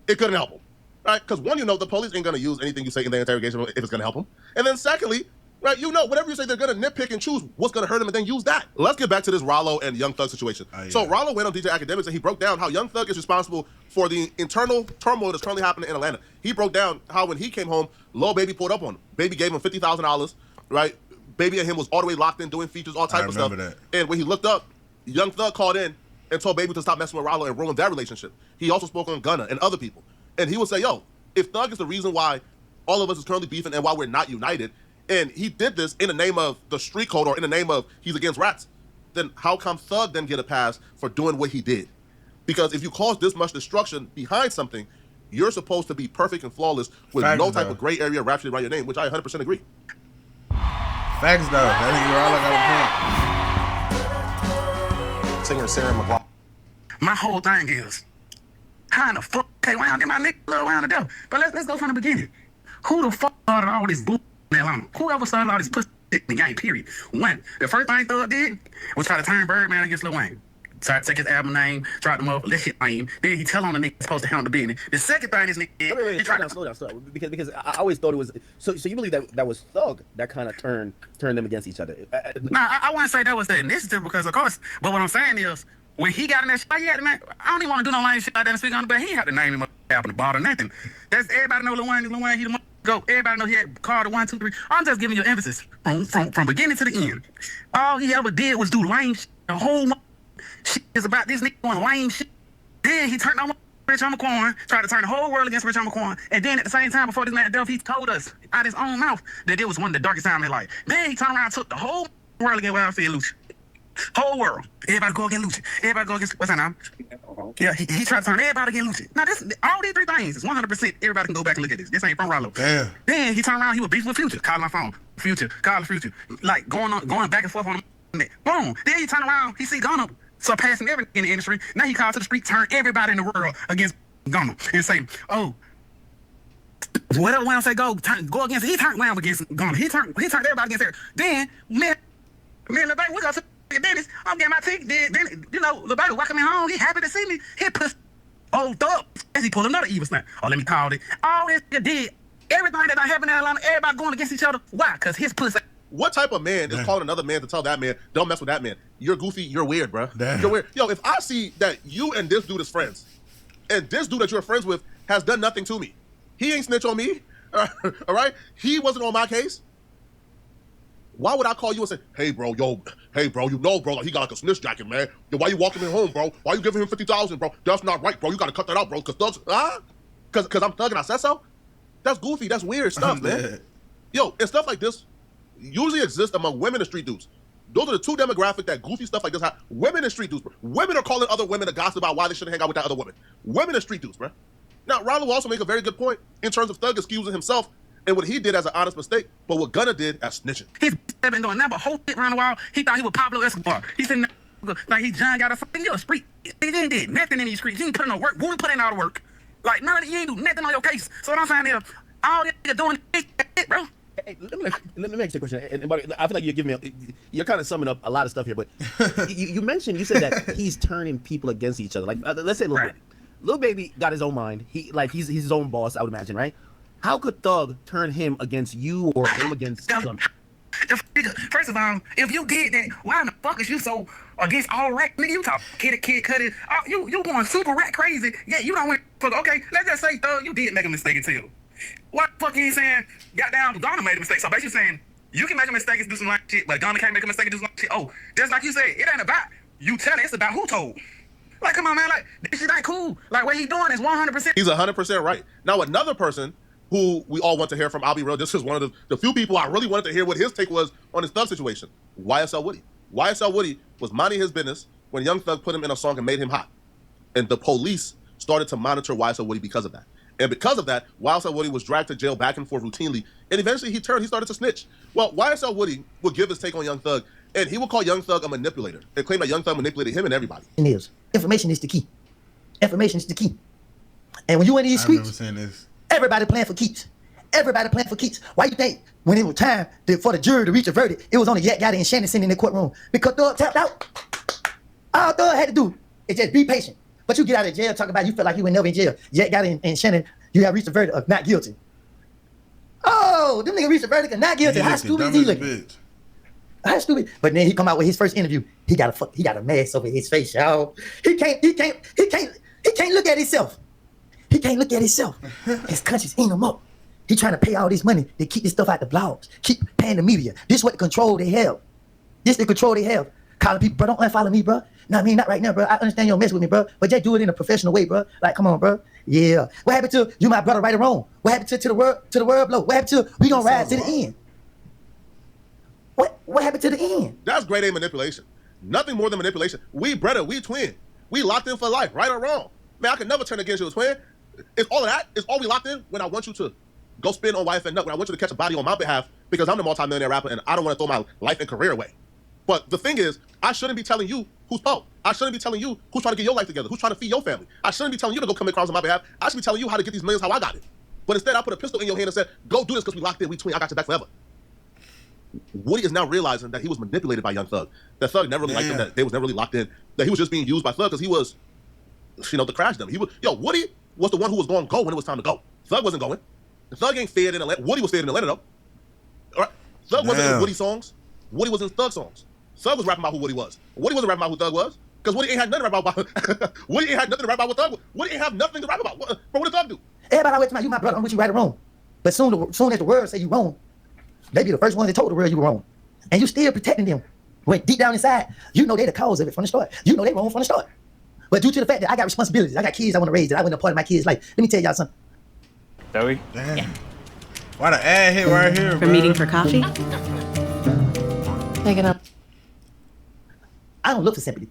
It couldn't help him, right? Because one, you know, the police ain't going to use anything you say in the interrogation room if it's going to help him. And then secondly, right, you know, whatever you say, they're going to nitpick and choose what's going to hurt him and then use that. Let's get back to this Rollo and Young Thug situation. So Rollo went on DJ Academics and he broke down how Young Thug is responsible for the internal turmoil that's currently happening in Atlanta. He broke down how when he came home, Lil Baby pulled up on him. Baby gave him $50,000, right? Baby and him was all the way locked in doing features, all type of stuff. That. And when he looked up, Young Thug called in and told Baby to stop messing with Rollo and ruin that relationship. He also spoke on Gunna and other people. And he would say, yo, if Thug is the reason why all of us is currently beefing and why we're not united, and he did this in the name of the street code or in the name of he's against rats, then how come Thug then get a pass for doing what he did? Because if you cause this much destruction behind something, you're supposed to be perfect and flawless with no type of gray area wrapped around your name, which I 100% agree. Facts though. That nigga got a point. Singer Sarah McLachlan. My whole thing is, how in the fuck okay, why did my nigga little around the devil? But let's go from the beginning. Who the fuck started all this bull in Atlanta? Whoever started all this pussy in the game, period. One, the first thing Thug did was try to turn Birdman against Lil Wayne. Tried to take his album name, tried to move, that shit lame. Then he tell on the nigga supposed to handle the business. The second thing this nigga did, Wait, slow down. Because I always thought it was so you believe that was Thug that kind of turned them against each other. Nah, I wouldn't say that was the initiative because of course, but what I'm saying is when he got in that shit, he had to name, I don't even want to do no lame shit like that and speak on it, but he had to name him up on the ball or nothing. That's everybody know Lil Wayne, he the go. Everybody know he had called the 1, 2, 3. I'm just giving you emphasis from beginning to the end. All he ever did was do lame shit. The whole shit is about this nigga doing lame shit. Then he turned on Rich Homie Quan, tried to turn the whole world against Rich Homie Quan. And then at the same time, before this man Delph, he told us out his own mouth that it was one of the darkest times in his life. Then he turned around and took the whole world against YSTELL Lucci. Whole world. Everybody go against Lucci. Everybody go against, what's that name? Yeah, he tried to turn everybody against Lucci. Now, all these three things is 100%. Everybody can go back and look at this. This ain't from Rollo. Damn. Then he turned around, he was beefing with Future. Calling my phone. Future. Like, going back and forth on the boom. Then he turned around, he see Gunna surpassing everything in the industry. Now he called to the street, turn everybody in the world against Gunna. And say, oh, whatever Wham say go against, he turned Wham against Gunna. He turned everybody against her. Then, me and LeBay, we go to Dennis, I'm getting my ticket. Then LeBay welcome me home. He happy to see me. He put old up as he pulled another evil snap. Oh, let me call it. All this did. Everything that happened in Atlanta, everybody going against each other. Why? Because his pussy. What type of man is calling another man to tell that man, don't mess with that man? You're goofy, you're weird, bro. You're weird. Yo, if I see that you and this dude is friends, and this dude that you're friends with has done nothing to me, he ain't snitch on me, all right? He wasn't on my case. Why would I call you and say, hey, bro, you know, bro, like he got like a snitch jacket, man. Yo, why you walking him home, bro? Why you giving him $50,000, bro? That's not right, bro. You got to cut that out, bro. Because I'm Thug and I said so? That's goofy. That's weird stuff, man. Yo, and stuff like this usually exists among women and street dudes. Those are the two demographics that goofy stuff like this have. Women and street dudes, bro. Women are calling other women to gossip about why they shouldn't hang out with that other woman. Women and street dudes, bro. Now, Rollo will also make a very good point in terms of Thug excusing himself and what he did as an honest mistake, but what Gunna did as snitching. He's been doing that, but whole shit around the wall. He thought he was Pablo Escobar. He said, like he John got a fucking street. He didn't do nothing in these streets. He didn't put in no work. Wouldn't put in all the work. Like, none of you ain't do nothing on your case. So what I'm saying is, all this nigga doing shit, bro. Hey, let me ask you a question. And I feel like you're giving me, you're kind of summing up a lot of stuff here, but you said that he's turning people against each other. Like, let's say Lil Baby got his own mind. He's his own boss, I would imagine, right? How could Thug turn him against you or him against them? First of all, if you did that, why in the fuck is you so against all rat? Nigga, you talk kid cut it. You going super rat crazy. Yeah, you don't want to. Okay, let's just say, Thug, you did make a mistake until. What the fuck you saying? Goddamn, Gunna made a mistake. So basically saying, you can make a mistake and do some like shit, but Gunna can't make a mistake and do some like shit. Oh, just like you said, it ain't about you telling, it's about who told. Like, come on, man, like, this shit ain't cool. Like, what he doing is 100%. He's 100% right. Now, another person who we all want to hear from, I'll be real, this is one of the few people I really wanted to hear what his take was on his Thug situation. YSL Woody. YSL Woody was minding his business when Young Thug put him in a song and made him hot. And the police started to monitor YSL Woody because of that. And because of that, YSL Woody was dragged to jail back and forth routinely. And eventually he started to snitch. Well, YSL Woody would give his take on Young Thug, and he would call Young Thug a manipulator and claim that Young Thug manipulated him and everybody. Information is the key. Information is the key. And when you in these streets, everybody playing for keeps. Everybody playing for keeps. Why you think when it was time for the jury to reach a verdict, it was only Yak Gotti and Shannon sitting in the courtroom? Because Thug tapped out. All Thug had to do is just be patient. But you get out of jail, talk about you feel like you were never in jail. Yak Gotti and Shannon, you have reached a verdict of not guilty. Oh, them niggas reached a verdict of not guilty. How stupid is he looking? How stupid. But then he come out with his first interview. He got a mask over his face, y'all. He can't look at himself. He can't look at himself. His conscience ain't him up. He trying to pay all this money to keep this stuff out the blogs, keep paying the media. This is what the control they have. This is the control they have. Calling people, bro, don't unfollow me, bro. No, I mean, not right now, bro. I understand you don't mess with me, bro. But just do it in a professional way, bro. Like, come on, bro. Yeah. What happened to you, my brother, right or wrong? What happened to the world blow? What happened to we gonna ride to the end? What happened to the end? That's grade A manipulation. Nothing more than manipulation. We brother, we twin. We locked in for life, right or wrong. Man, I could never turn against you, twin. It's all of that. It's all we locked in when I want you to go spin on YFN Nut, when I want you to catch a body on my behalf because I'm the multi-millionaire rapper and I don't want to throw my life and career away. But the thing is, I shouldn't be telling you who's poor. I shouldn't be telling you who's trying to get your life together, who's trying to feed your family. I shouldn't be telling you to go commit crimes on my behalf. I should be telling you how to get these millions how I got it. But instead, I put a pistol in your hand and said, go do this because we locked in, we twin, I got your back forever. Woody is now realizing that he was manipulated by Young Thug. That Thug never really liked him, that they was never really locked in, that he was just being used by Thug because he was, the crash dummy. Woody was the one who was going to go when it was time to go. Thug wasn't going. Thug ain't fed in Atlanta. Woody was fed in Atlanta, though. All right? Thug wasn't in Woody songs. Woody was in Thug songs. Thug was rapping about who Woody was. Woody wasn't rapping about who Thug was. Because Woody ain't had nothing to rap about. Woody ain't had nothing to rap about with Thug. Woody ain't have nothing to rap about. But what did Thug do? Everybody always tell you my brother, I'm with you right or wrong. But soon as the world say you wrong, they be the first ones that told the world you were wrong. And you still protecting them. When deep down inside, you know they the cause of it from the start. You know they wrong from the start. But due to the fact that I got responsibilities, I got kids I want to raise, that I want to part of my kids' life. Let me tell y'all something. Joey? Damn. Yeah. Why the ad hit right here, We're meeting for coffee? Take it up. I don't look for sympathy.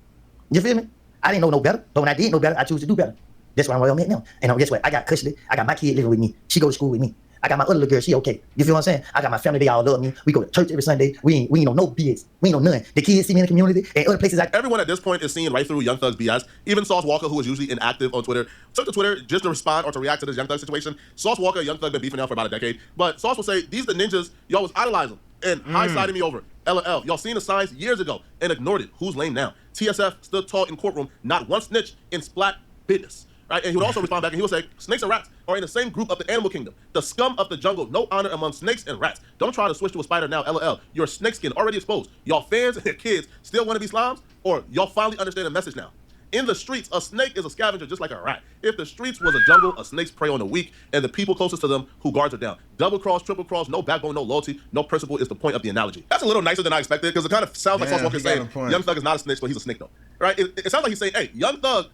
You feel me? I didn't know no better, but when I did know better, I choose to do better. That's why I'm where I'm at now. And guess what? I got custody. I got my kid living with me. She go to school with me. I got my other little girl. She okay. You feel what I'm saying? I got my family. They all love me. We go to church every Sunday. We ain't on no BS. We ain't on none. The kids see me in the community and other places. Everyone at this point is seeing right through Young Thug's BS. Even Sauce Walker, who is usually inactive on Twitter, took to Twitter just to respond or to react to this Young Thug situation. Sauce Walker and Young Thug been beefing now for about a decade. But Sauce will say, these the ninjas. Y'all was idolizing and high-siding me over. LOL. Y'all seen the signs years ago and ignored it. Who's lame now? TSF stood tall in courtroom. Not one snitch in splat business. Right? And he would also respond back and he would say, snakes and rats are in the same group of the animal kingdom. The scum of the jungle, no honor among snakes and rats. Don't try to switch to a spider now, LOL. Your snake skin already exposed. Y'all fans and your kids still want to be slimes? Or y'all finally understand the message now? In the streets, a snake is a scavenger just like a rat. If the streets was a jungle, a snake's prey on the weak and the people closest to them who guards are down. Double cross, triple cross, no backbone, no loyalty, no principle is the point of the analogy. That's a little nicer than I expected because it kind of sounds like Sauce Walker saying Young Thug is not a snitch, but he's a snake though. Right? It sounds like he's saying, hey, Young Thug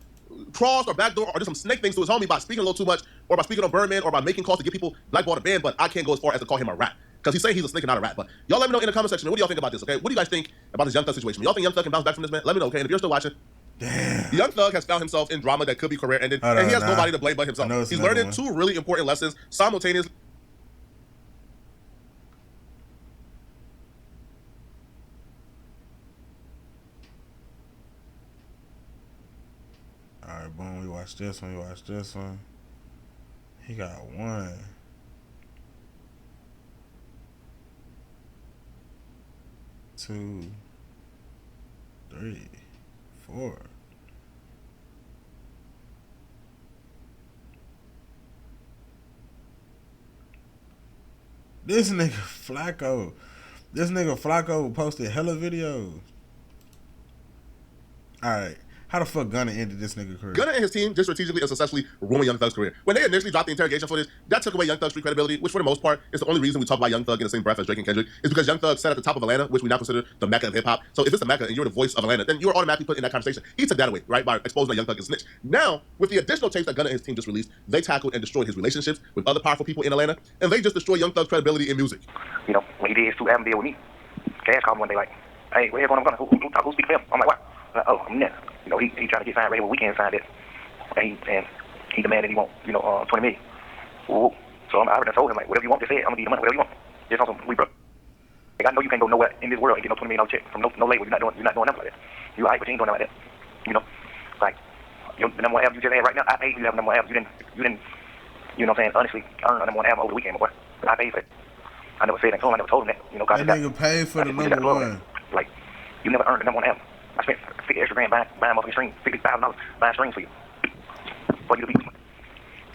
crossed or backdoor or did some snake things to his homie by speaking a little too much or by speaking on Birdman or by making calls to get people blackball the band, but I can't go as far as to call him a rat. Because he's saying he's a snake and not a rat. But y'all let me know in the comment section, what do y'all think about this, okay? What do you guys think about this Young Thug situation? Y'all think Young Thug can bounce back from this, man? Let me know, okay? And if you're still watching, damn. Young Thug has found himself in drama that could be career ended, and he has nobody to blame but himself. He's learning two really important lessons simultaneously. Alright, boom, we watch this one, He got 1, 2, 3, 4. This nigga Flacco posted hella videos. Alright. How the fuck Gunna ended this nigga career? Gunna and his team just strategically and successfully ruined Young Thug's career. When they initially dropped the interrogation footage, that took away Young Thug's street credibility, which for the most part is the only reason we talk about Young Thug in the same breath as Drake and Kendrick, is because Young Thug sat at the top of Atlanta, which we now consider the Mecca of hip-hop. So if it's the Mecca and you're the voice of Atlanta, then you're automatically put in that conversation. He took that away, right, by exposing that Young Thug is a snitch. Now, with the additional tapes that Gunna and his team just released, they tackled and destroyed his relationships with other powerful people in Atlanta, and they just destroyed Young Thug's credibility in music. You know, when he did his 2 album deal with me, Cash called me one day like, hey, where's going on? Who speak for him? I'm like, what? Like, oh, I'm next. You know, he trying to get signed right here, we can't sign it. And he demanded he want, $20 million. Ooh. So I already told him, like, whatever you want, just say it. I'm gonna give you the money, whatever you want. Just on some, we broke. Like, I know you can't go nowhere in this world and get no $20 million check from no label. You're not doing nothing like that. You alright, but you ain't doing nothing like that. You know, like the number 1 album you just had right now, I paid you to have number 1 album. You didn't, you know what I'm saying? Honestly, earn a number 1 album over the weekend, my boy. But I paid for it. I never said that to him. I never told him that. You know, that nigga paid for the number 1. Like, you never earned the number 1 album. I spent $50 extra grand buying motherfucking streams, $50,000 buying streams for you. For you to be.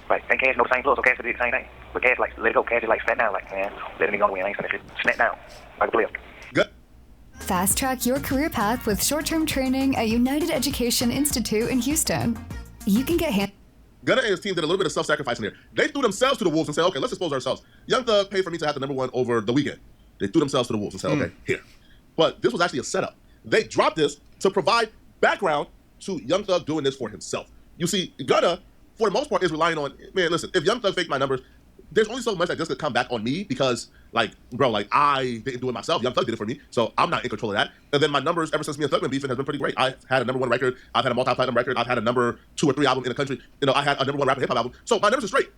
Right, and Cash know the same plug, so Cash did the same thing. But Cash like, let it go. Cash is like, snap down, like, man, let a nigga on the way, I ain't saying that shit. Snap down, like a player. Good. Fast track your career path with short-term training at United Education Institute in Houston. You can get Gunna and his team did a little bit of self-sacrifice in here. They threw themselves to the wolves and said, okay, let's expose ourselves. Young Thug paid for me to have the number 1 over the weekend. They threw themselves to the wolves and said, okay, here. But this was actually a setup. They dropped this to provide background to Young Thug doing this for himself. You see, Gunna, for the most part, is relying on, man, listen, if Young Thug faked my numbers, there's only so much that this could come back on me because, like, bro, like, I didn't do it myself. Young Thug did it for me, so I'm not in control of that. And then my numbers, ever since me and Thug been beefing, has been pretty great. I had a #1 record. I've had a multi-platinum record. I've had a number 2 or 3 album in the country. You know, I had a #1 rap and hip-hop album. So my numbers are straight.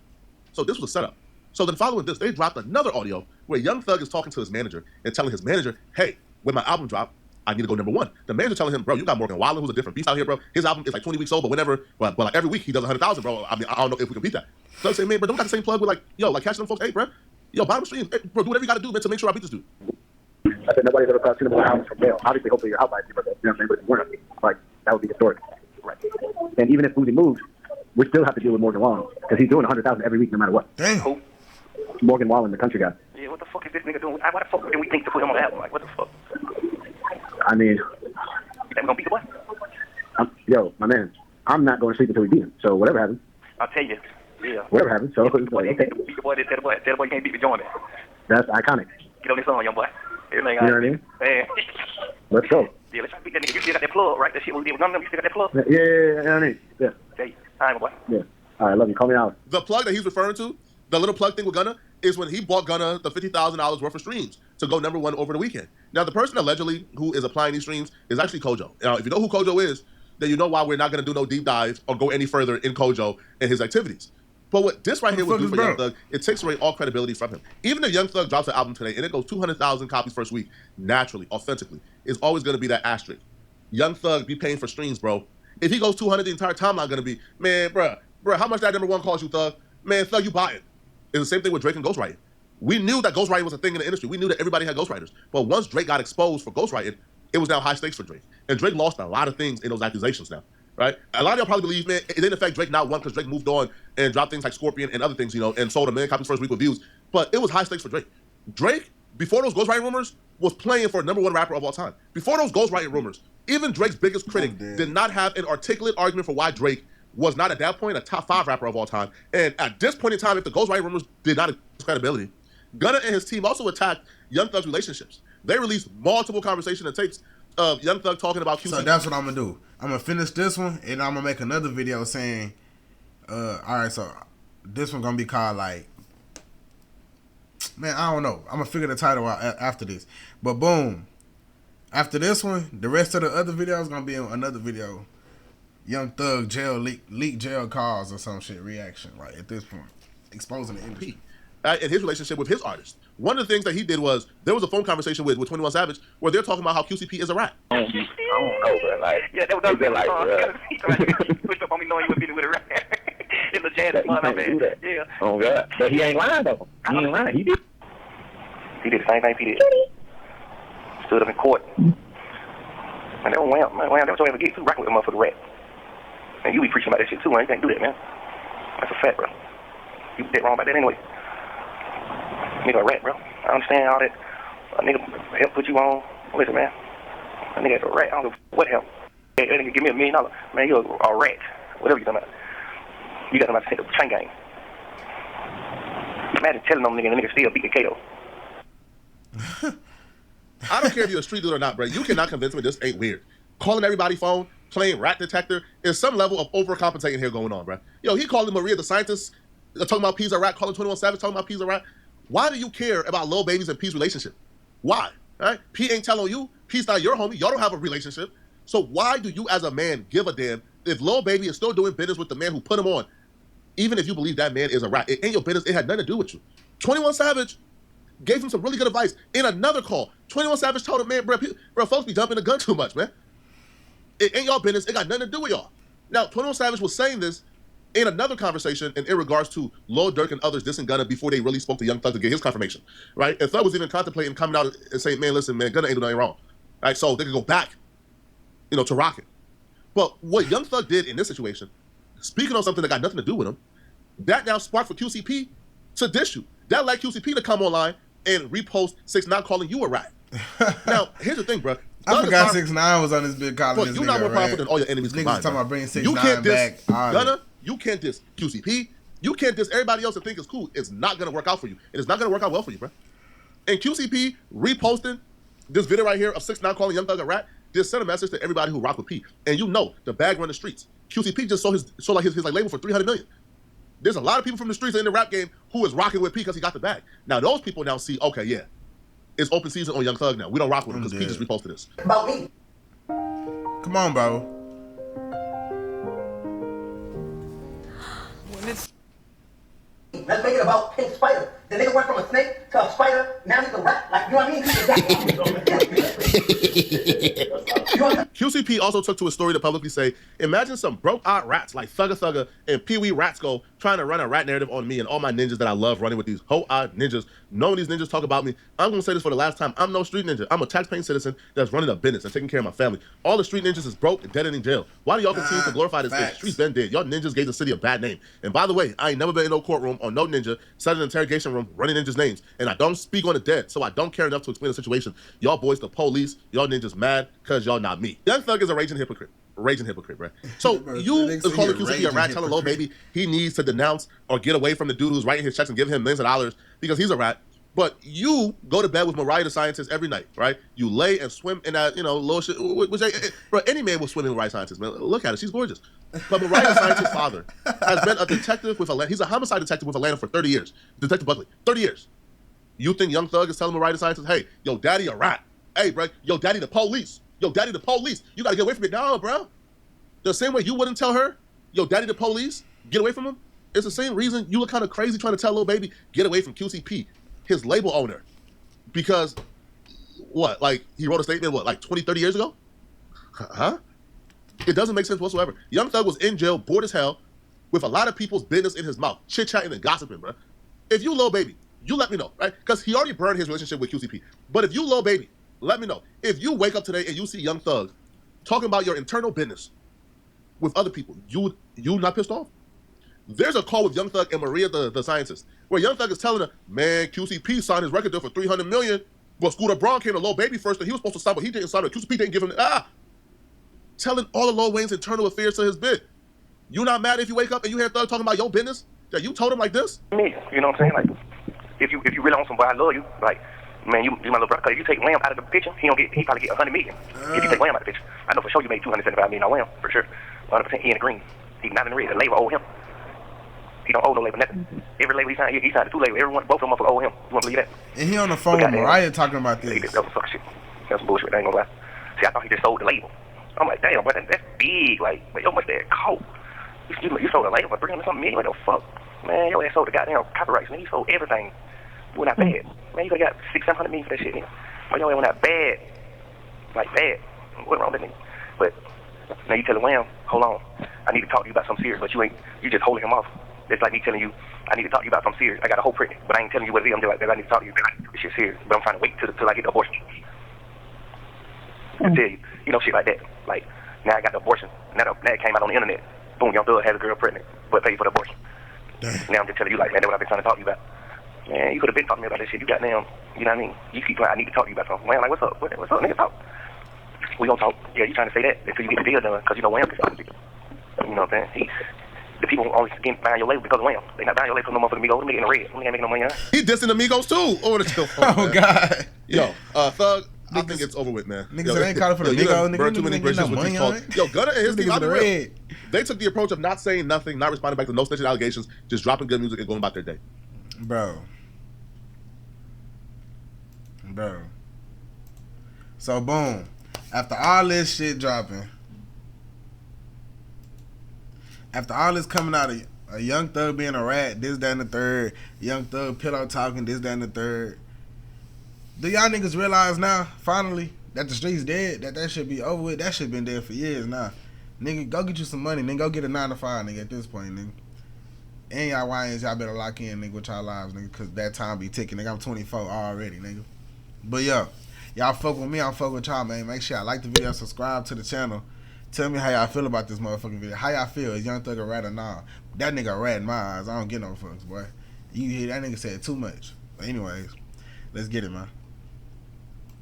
So this was a setup. So then following this, they dropped another audio where Young Thug is talking to his manager and telling his manager, hey, when my album drop, I need to go #1. The manager telling him, bro, you got Morgan Wallen, who's a different beast out here, bro. His album is like 20 weeks old, but whenever, but like every week he does 100,000, bro. I mean, I don't know if we can beat that. So I say, man, bro, don't we got the same plug with like, yo, like catching them folks, hey, bro, yo, bottom stream, hey, bro, do whatever you got to do, man, to make sure I beat this dude. I said nobody's ever crossed 2 #1 albums from Dale. Obviously, hopefully you're out by your birthday. You know what I'm saying? But if you weren't, like, that would be historic. Right. And even if Uzi moves, we still have to deal with Morgan Wallen because he's doing 100,000 every week, no matter what. Damn. Who? Morgan Wallen, the country guy. Yeah, what the fuck is this nigga doing? Why the fuck did we think to put him on the album? Like, what the fuck? I mean, I'm gonna beat the boy. Yo, my man, I'm not going to sleep until we beat him. So whatever happens. I'll tell you. Yeah. Whatever happens. So beat the boy, tell the boy you can't beat me, join me. That's iconic. Get on this song, young boy. Everything you know what I mean? Man. Let's go. Yeah, let's try to beat that nigga. You still got that plug, right? That shit we did with none of them. You still got that plug? Yeah. Tell you. All right, my boy. Yeah. All right, love you. Call me out. The plug that he's referring to, the little plug thing with Gunna, is when he bought Gunna the $50,000 worth of streams to go #1 over the weekend. Now, the person allegedly who is applying these streams is actually Kojo. Now, if you know who Kojo is, then you know why we're not going to do no deep dive or go any further in Kojo and his activities. But what this right here would do for Young Thug, it takes away all credibility from him. Even if Young Thug drops an album today and it goes 200,000 copies first week, naturally, authentically, it's always going to be that asterisk. Young Thug be paying for streams, bro. If he goes 200, the entire timeline going to be, man, bruh, how much that #1 cost you, Thug? Man, Thug, you buy it. It's the same thing with Drake and ghostwriting. We knew that ghostwriting was a thing in the industry. We knew that everybody had ghostwriters. But once Drake got exposed for ghostwriting, it was now high stakes for Drake. And Drake lost a lot of things in those accusations now, right? A lot of y'all probably believe, man, it didn't affect Drake not one because Drake moved on and dropped things like Scorpion and other things, you know, and sold a million copies first week with views. But it was high stakes for Drake. Drake, before those ghostwriting rumors, was playing for #1 rapper of all time. Before those ghostwriting rumors, even Drake's biggest critic did not have an articulate argument for why Drake was not at that point a top 5 rapper of all time. And at this point in time, if the ghostwriting rumors did not have credibility, Gunna and his team also attacked Young Thug's relationships. They released multiple conversation and tapes of Young Thug talking about QC. So that's what I'm gonna do. I'm gonna finish this one and I'm gonna make another video saying, all right, so this one gonna be called like, man, I don't know. I'm gonna figure the title out after this. But boom, after this one, the rest of the other videos gonna be in another video. Young Thug jail leak jail calls or some shit reaction. Like at this point, exposing the industry. In his relationship with his artist. One of the things that he did was, there was a phone conversation with 21 Savage where they're talking about how QCP is a rat. I don't know, bro. Like, yeah, that was like, push up on me knowing you were beating with a rat. It's a jazz man. Yeah. Oh, God. But he ain't lying, though. He ain't lying. He did the same thing he did. Stood up in court. And that was wham. That was all I ever get to rock with a motherfucking rat. And you be preaching about that shit, too, man. You can't do that, man. That's a fact, bro. You dead wrong about that anyway. Nigga a rat, bro. I understand all that. A nigga help put you on. Listen, man. A nigga a rat. I don't know what help. That nigga give me $1 million. Man, you're a rat. Whatever you talking about. You got somebody to take the chain gang. Imagine telling them nigga and the nigga still beat the KO. I don't care if you're a street dude or not, bro. You cannot convince me this ain't weird. Calling everybody phone, playing rat detector, there's some level of overcompensating here going on, bro. Yo, he calling Maria the scientist, talking about P's a rat, calling 21 Savage, talking about P's a rat. Why do you care about Lil Baby's and P's relationship? Why? All right? P ain't telling you. P's not your homie. Y'all don't have a relationship. So why do you as a man give a damn if Lil Baby is still doing business with the man who put him on? Even if you believe that man is a rat, it ain't your business. It had nothing to do with you. 21 Savage gave him some really good advice. In another call, 21 Savage told him, man, bro, folks be jumping the gun too much, man. It ain't y'all business. It got nothing to do with y'all. Now, 21 Savage was saying this in another conversation and in regards to Lil Durk and others dissing Gunna before they really spoke to Young Thug to get his confirmation, right? And Thug was even contemplating coming out and saying, man, listen, man, Gunna ain't doing anything wrong, right? So they could go back, you know, to rocking. But what Young Thug did in this situation, speaking on something that got nothing to do with him, that now sparked for QCP to diss you. That led QCP to come online and repost 6ix9ine calling you a rat. Now, here's the thing, bro. I forgot 6ix9ine was on this big college. You're not more powerful than all your enemies combined. Niggas talking about bringing 6ix9ine you can't diss back. Gunna. You can't diss QCP. You can't diss everybody else that think it's cool. It's not going to work out for you. It is not going to work out well for you, bro. And QCP reposting this video right here of 6ix9ine calling Young Thug a rat, This sent a message to everybody who rock with P. And you know, the bag run the streets. QCP just sold his label for $300 million. There's a lot of people from the streets in the rap game who is rocking with P because he got the bag. Now those people now see, okay, yeah, it's open season on Young Thug now. We don't rock with him because P just reposted this. About me. Come on, bro. Let's make it about Pink Spider. The nigga went from a snake to a spider. Now he's a rat. Like, you know what I mean? QCP also took to his story to publicly say, imagine some broke-eyed rats like Thugga Thugga and Pee Wee Ratsko trying to run a rat narrative on me and all my ninjas that I love running with these hoe-eyed ninjas. Knowing these ninjas talk about me, I'm going to say this for the last time. I'm no street ninja. I'm a tax-paying citizen that's running a business and taking care of my family. All the street ninjas is broke and dead and in jail. Why do y'all continue to glorify this thing? Streets been dead. Y'all ninjas gave the city a bad name. And by the way, I ain't never been in no courtroom or no ninja sat in an interrogation room running ninjas' names. And I don't speak on the dead, so I don't care enough to explain the situation. Y'all boys the police. Y'all ninjas mad because y'all not me. Young Thug is a raging hypocrite. Raging hypocrite, bro. So you is calling QCP a rat, telling Lil Baby he needs to denounce or get away from the dude who's writing his checks and giving him millions of dollars because he's a rat. But you go to bed with Mariah the Scientist every night, right? You lay and swim in that, little shit. Bro, any man will swim in Mariah the Scientist, man. Look at her. She's gorgeous. But Mariah the Scientist's father has been a detective with Atlanta. He's a homicide detective with Atlanta for 30 years. Detective Buckley, 30 years. You think Young Thug is telling Mariah the Scientist, hey, yo, daddy a rat. Hey, bro, yo, daddy the police. Yo, daddy the police. You got to get away from it now, bro. The same way you wouldn't tell her, yo, daddy the police, get away from him. It's the same reason you look kind of crazy trying to tell Lil Baby, get away from QCP, his label owner. Because, what, like, he wrote a statement, what, like 20, 30 years ago? Huh? It doesn't make sense whatsoever. Young Thug was in jail, bored as hell, with a lot of people's business in his mouth, chit-chatting and gossiping, bro. If you Lil Baby, you let me know, right? Because he already burned his relationship with QCP. But if you Lil Baby, let me know. If you wake up today and you see Young Thug talking about your internal business with other people, you not pissed off? There's a call with Young Thug and Maria the Scientist, where Young Thug is telling her, man, QCP signed his record deal for $300 million. Well, Scooter Braun came to Lil Baby first, and he was supposed to sign, but he didn't sign it. QCP didn't give him telling all of Lil Wayne's internal affairs to his bid. You not mad if you wake up and you hear Thug talking about your business that you told him like this? Me, you know what I'm saying? Like, if you really want somebody, I love you. Like, man, you my little brother. Cause if you take Wham out of the picture, he probably get $100 million. If you take Wham out of the picture, I know for sure you made $275 million on Wham for sure. 100%. He in the green. He's not in the red. The label owe him. He don't owe no label nothing. Every label he signed the two labels. Everyone, both of them owe him. You want to believe that? And he on the phone with Mariah talking about this. That was some shit. That's some bullshit. I ain't gonna lie. See, I thought he just sold the label. I'm like, damn, but that's big. Like, how much that cost? You sold a label for $300-something million. What the fuck? Man, your ass sold the goddamn copyrights, man. You sold everything. You went out bad. Man, you could have got $600-700 million for that shit, man. But your ass went out bad. Like, bad. What's wrong with that nigga? But now you telling Wham, hold on, I need to talk to you about something serious, but you just holding him off. It's like me telling you, I need to talk to you about something serious. I got a whole pregnant, but I ain't telling you what it is. I'm just like, I need to talk to you. This shit's serious, but I'm trying to wait till I get the abortion. I tell you, shit like that. Like, now I got the abortion. Now it came out on the internet. Boom, Young Thug had a girl pregnant, but paid for the abortion. Now I'm just telling you, like, man, that's what I've been trying to talk to you about. Man, you could have been talking to me about this shit. You got now, you know what I mean? You keep playing, I need to talk to you about something. Man, like, what's up? What's up, nigga? Talk. We gonna talk. Yeah, you trying to say that until you get the deal done, because Wham can stop the deal. You know what I'm saying? The people only buying your label because of Wham. They not buying your label because no motherfucking Migos. Them niggas in the red. Them niggas ain't making no money, huh? He dissing the Migos too over the telephone. Oh, God. Yo, Thug, I think it's over with, man. Niggas ain't calling for the Migos. Burned too many bridges with these calls. Yo, Gunna and his team, they took the approach of not saying nothing, not responding back to no snitching allegations, just dropping good music and going about their day. Bro. So, boom. After all this shit dropping, after all this coming out of a Young Thug being a rat, this, that, and the third, Young Thug pillow talking, this, that, and the third, do y'all niggas realize now, finally, that the streets dead, that should be over with? That shit been dead for years now. Nigga, go get you some money, nigga. Go get a 9-to-5, nigga, at this point, nigga. And y'all YNs, y'all better lock in, nigga, with y'all lives, nigga, because that time be ticking, nigga. I'm 24 already, nigga. But, yo, y'all fuck with me, I'll fuck with y'all, man. Make sure y'all like the video, subscribe to the channel. Tell me how y'all feel about this motherfucking video. How y'all feel? Is Young Thug a rat or nah? That nigga a rat in my eyes. I don't get no fucks, boy. You hear that nigga said too much. But anyways, let's get it, man.